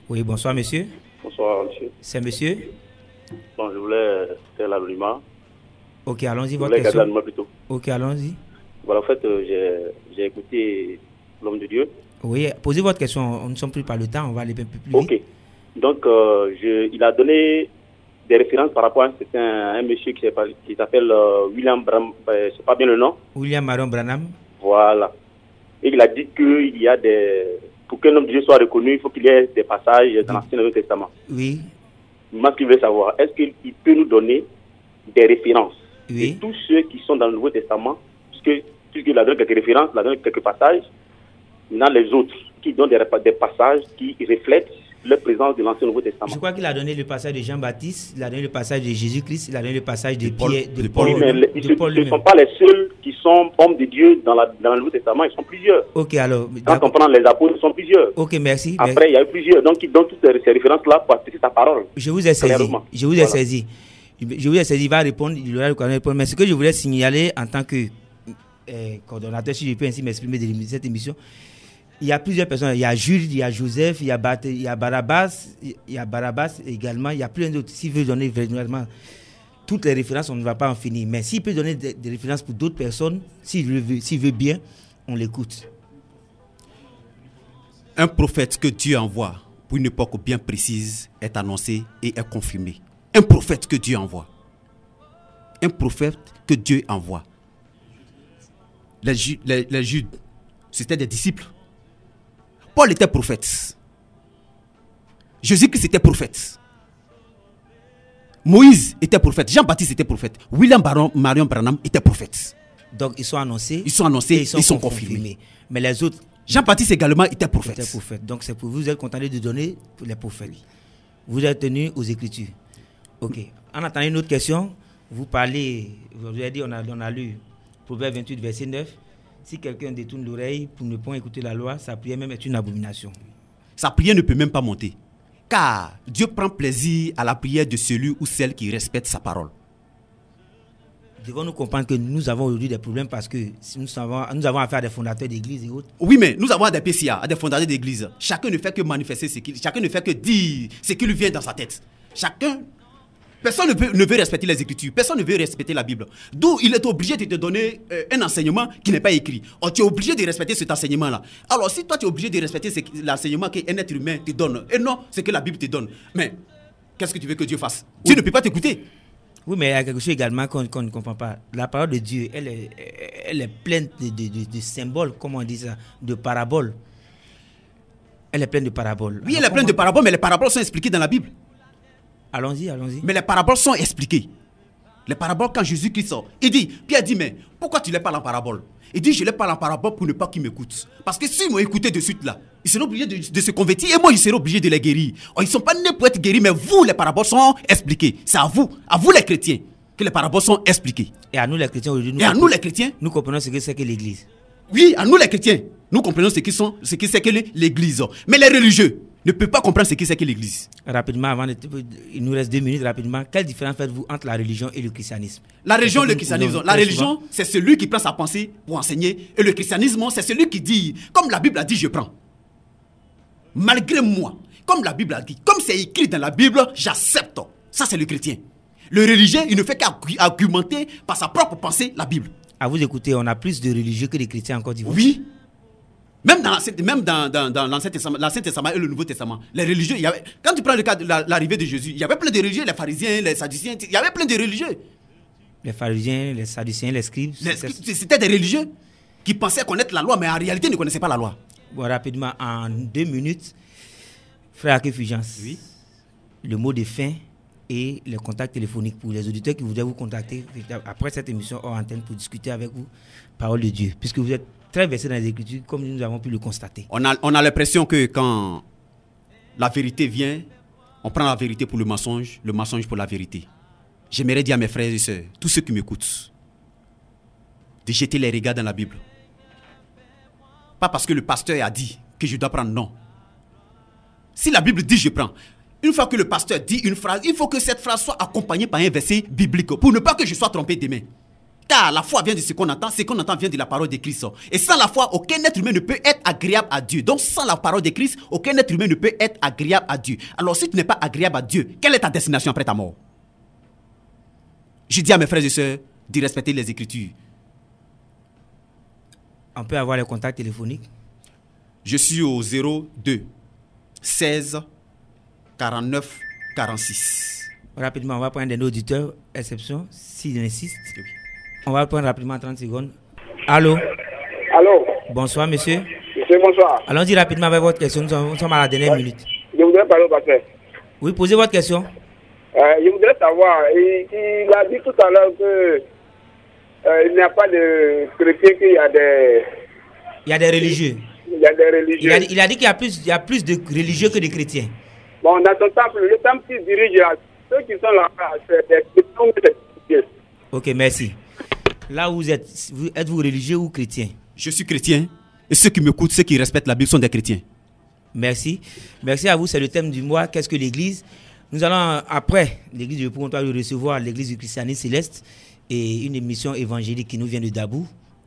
Oui, bonsoir monsieur. Bonsoir, monsieur. C'est monsieur? Bon, je voulais faire l'anonymat. Ok, allons-y, Je votre voulais garder question. l'anonymat plutôt. Ok, allons-y. Voilà, en fait, j'ai écouté l'homme de Dieu. Oui, posez votre question. On ne sommes plus par le temps, on va aller un peu plus vite. Ok. Donc, il a donné des références par rapport à un monsieur qui s'appelle William Branham, c'est pas bien le nom. William Marion Branham. Voilà. Et il a dit qu'il y a pour qu'un homme de Dieu soit reconnu, il faut qu'il y ait des passages dans l'Ancien et le Nouveau Testament. Oui. Moi, ce que je veux savoir, est-ce qu'il peut nous donner des références Oui. de tous ceux qui sont dans le Nouveau Testament, puisqu'il a donné quelques références, il a donné quelques passages, dans les autres, qui donnent des passages qui reflètent la présence de l'Ancien et Nouveau Testament. Je crois qu'il a donné le passage de Jean-Baptiste, il a donné le passage de Jésus-Christ, il a donné le passage de Paul- Pierre, de Paul. Oui, mais de Paul ce ne lui-même. sont pas les seuls qui sont hommes de Dieu dans le Nouveau Testament, ils sont plusieurs. Ok, alors. Quand on d'accord. prend les apôtres, ils sont plusieurs. Ok, merci. Après, il y a eu plusieurs. Donc, ils donnent toutes ces références-là pour appliquer sa parole. Je vous ai saisi. Clairement. Je vous ai Voilà. saisi. Je vous ai saisi. Il va répondre. Il aura le temps de répondre. Mais ce que je voulais signaler en tant que coordonnateur, si je peux ainsi m'exprimer de cette émission, il y a plusieurs personnes. Il y a Jules, il y a Joseph, il y a Barabbas, également. Il y a plein d'autres. S'il veut donner vraiment toutes les références, on ne va pas en finir. Mais s'il peut donner des références pour d'autres personnes, s'il veut bien, on l'écoute. Un prophète que Dieu envoie pour une époque bien précise est annoncé et est confirmé. Un prophète que Dieu envoie. Un prophète que Dieu envoie. Les Judes, c'était des disciples. Paul était prophète. Jésus-Christ était prophète. Moïse était prophète. Jean-Baptiste était prophète. William Marion Branham était prophète. Donc, ils sont annoncés. Ils sont annoncés, et ils sont confirmés. Mais les autres Jean-Baptiste également était prophète. étaient prophètes. Donc, c'est pour vous êtes contenté de donner pour les prophètes. Vous êtes tenu aux Écritures. Ok. En attendant une autre question, vous parlez, vous avez dit, on a lu Proverbe 28, verset 9. Si quelqu'un détourne l'oreille pour ne pas écouter la loi, sa prière même est une abomination. Sa prière ne peut même pas monter. Car Dieu prend plaisir à la prière de celui ou celle qui respecte sa parole. Devons-nous comprendre que nous avons aujourd'hui des problèmes parce que nous avons affaire à des fondateurs d'églises et autres. Oui, mais nous avons des PCA, des fondateurs d'église. Chacun ne fait que manifester chacun ne fait que dire ce qui lui vient dans sa tête. Personne ne veut respecter les Écritures. Personne ne veut respecter la Bible. D'où il est obligé de te donner un enseignement qui n'est pas écrit. Or, tu es obligé de respecter cet enseignement-là. Alors, si toi, tu es obligé de respecter l'enseignement qu'un être humain te donne, et non ce que la Bible te donne, mais qu'est-ce que tu veux que Dieu fasse? Dieu ne peut pas t'écouter. Oui, mais il y a quelque chose également qu'on ne comprend pas. La parole de Dieu, elle est pleine de symboles, comment on dit ça, de paraboles. Elle est pleine de paraboles. Oui, elle est pleine de paraboles, mais les paraboles sont expliquées dans la Bible. Allons-y. Mais les paraboles sont expliquées. Les paraboles, quand Jésus-Christ sort, Pierre dit, mais pourquoi tu les parles en parabole? Il dit, je les parle en parabole pour ne pas qu'ils m'écoutent. Parce que s'ils m'ont écouté de suite là, ils seront obligés de se convertir et moi, je serai obligé de les guérir. Or, ils ne sont pas nés pour être guéris, mais vous, les paraboles sont expliquées. C'est à vous les chrétiens, que les paraboles sont expliquées. Et à nous les chrétiens aujourd'hui, nous comprenons ce que c'est que l'Église. Oui, à nous les chrétiens, nous comprenons ce que c'est que l'Église. Mais les religieux ne peuvent pas comprendre ce que c'est que l'Église. Rapidement, il nous reste 2 minutes, rapidement. Quelle différence faites-vous entre la religion et le christianisme? La religion et le christianisme. La religion, c'est celui qui prend sa pensée pour enseigner. Et le christianisme, c'est celui qui dit, comme la Bible a dit, je prends. Malgré moi, comme la Bible a dit, comme c'est écrit dans la Bible, j'accepte. Ça, c'est le chrétien. Le religieux, il ne fait qu'argumenter par sa propre pensée la Bible. À vous écouter, on a plus de religieux que de chrétiens en Côte d'Ivoire. Oui. Même dans l'Ancien Testament et le Nouveau Testament, les religieux, quand tu prends le cas de l'arrivée de Jésus, il y avait plein de religieux, les pharisiens, les sadduciens, il y avait plein de religieux. Les pharisiens, les sadduciens, les scribes. C'était des religieux qui pensaient connaître la loi, mais en réalité ne connaissaient pas la loi. Bon, rapidement, en 2 minutes, frère Akefugence, oui. Le mot de fin et les contacts téléphoniques pour les auditeurs qui voudraient vous contacter après cette émission hors antenne pour discuter avec vous, parole de Dieu, puisque vous êtes très versé dans les Écritures, comme nous avons pu le constater. On a l'impression que quand la vérité vient, on prend la vérité pour le mensonge pour la vérité. J'aimerais dire à mes frères et sœurs, tous ceux qui m'écoutent, de jeter les regards dans la Bible. Pas parce que le pasteur a dit que je dois prendre, non. Si la Bible dit je prends, une fois que le pasteur dit une phrase, il faut que cette phrase soit accompagnée par un verset biblique pour ne pas que je sois trompé demain. Car la foi vient de ce qu'on entend vient de la parole de Christ. Et sans la foi, aucun être humain ne peut être agréable à Dieu. Donc sans la parole de Christ, aucun être humain ne peut être agréable à Dieu. Alors si tu n'es pas agréable à Dieu, quelle est ta destination après ta mort? Je dis à mes frères et sœurs de respecter les Écritures. On peut avoir les contacts téléphoniques? Je suis au 02 16 49 46. Rapidement, on va prendre des auditeurs, exception, s'ils insistent. On va prendre rapidement en 30 secondes. Allô? Allô? Bonsoir, monsieur. Monsieur, bonsoir. Allons-y rapidement avec votre question. Nous sommes à la dernière minute. Je voudrais parler au pasteur. Oui, posez votre question. Je voudrais savoir, il a dit tout à l'heure que il n'y a pas de chrétiens, qu'il y a des... Il y a des religieux. Il y a des religieux. Il a dit qu'il y a plus de religieux que de chrétiens. Bon, dans son temple, le temple qui dirige, ceux qui sont là, c'est des chrétiens. Ok, merci. Là où vous êtes, êtes-vous religieux ou chrétien? Je suis chrétien. Et ceux qui m'écoutent, ceux qui respectent la Bible sont des chrétiens. Merci. Merci à vous. C'est le thème du mois. Qu'est-ce que l'Église? Nous allons, après l'Église du Pontoir, recevoir l'Église du Christianisme Céleste et une émission évangélique qui nous vient de Dabou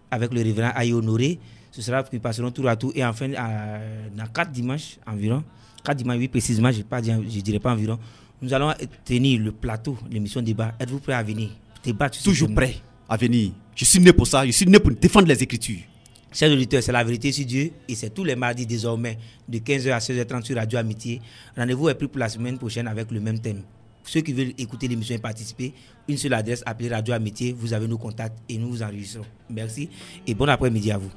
avec le révérend Aïe Honoré. Ce sera que nous passerons tour à tour. Et enfin, dans 4 dimanches environ, 4 dimanches, oui, précisément, je ne dirais pas environ, nous allons tenir le plateau, l'émission débat. Êtes-vous prêt à venir débattre? Toujours prêt à venir. Je suis né pour ça. Je suis né pour défendre les Écritures. Chers auditeurs, c'est la vérité sur Dieu et c'est tous les mardis désormais de 15h à 16h30 sur Radio Amitié. Rendez-vous est pris pour la semaine prochaine avec le même thème. Ceux qui veulent écouter l'émission et participer, une seule adresse, appelez Radio Amitié, vous avez nos contacts et nous vous enregistrons. Merci et bon après-midi à vous.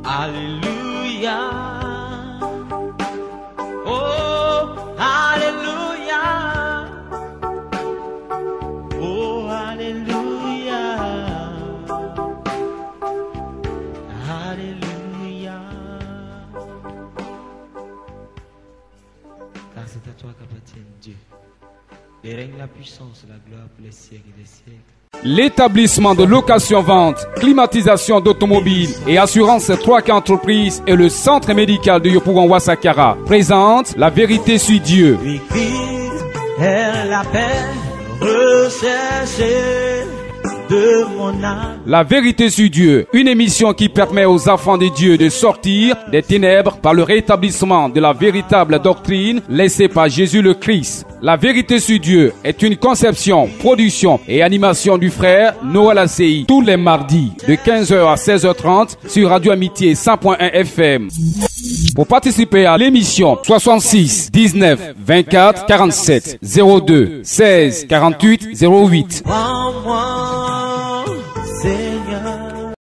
Alléluia. Oh, Alléluia. Oh, Alléluia. Alléluia. Car c'est à toi qu'appartient Dieu. Et règne la puissance, la gloire pour les siècles des siècles. L'établissement de location-vente, climatisation d'automobiles et assurance 3K Entreprises et le centre médical de Yopougon Wasakara présente La Vérité sur Dieu. L'église est la paix recherchée de mon âme. La Vérité sur Dieu, une émission qui permet aux enfants de Dieu de sortir des ténèbres par le rétablissement de la véritable doctrine laissée par Jésus le Christ. La Vérité sur Dieu est une conception, production et animation du frère Noël ACI tous les mardis de 15h à 16h30 sur Radio Amitié 100.1 FM. Pour participer à l'émission, 66 19 24 47 02 16 48 08. Prends-moi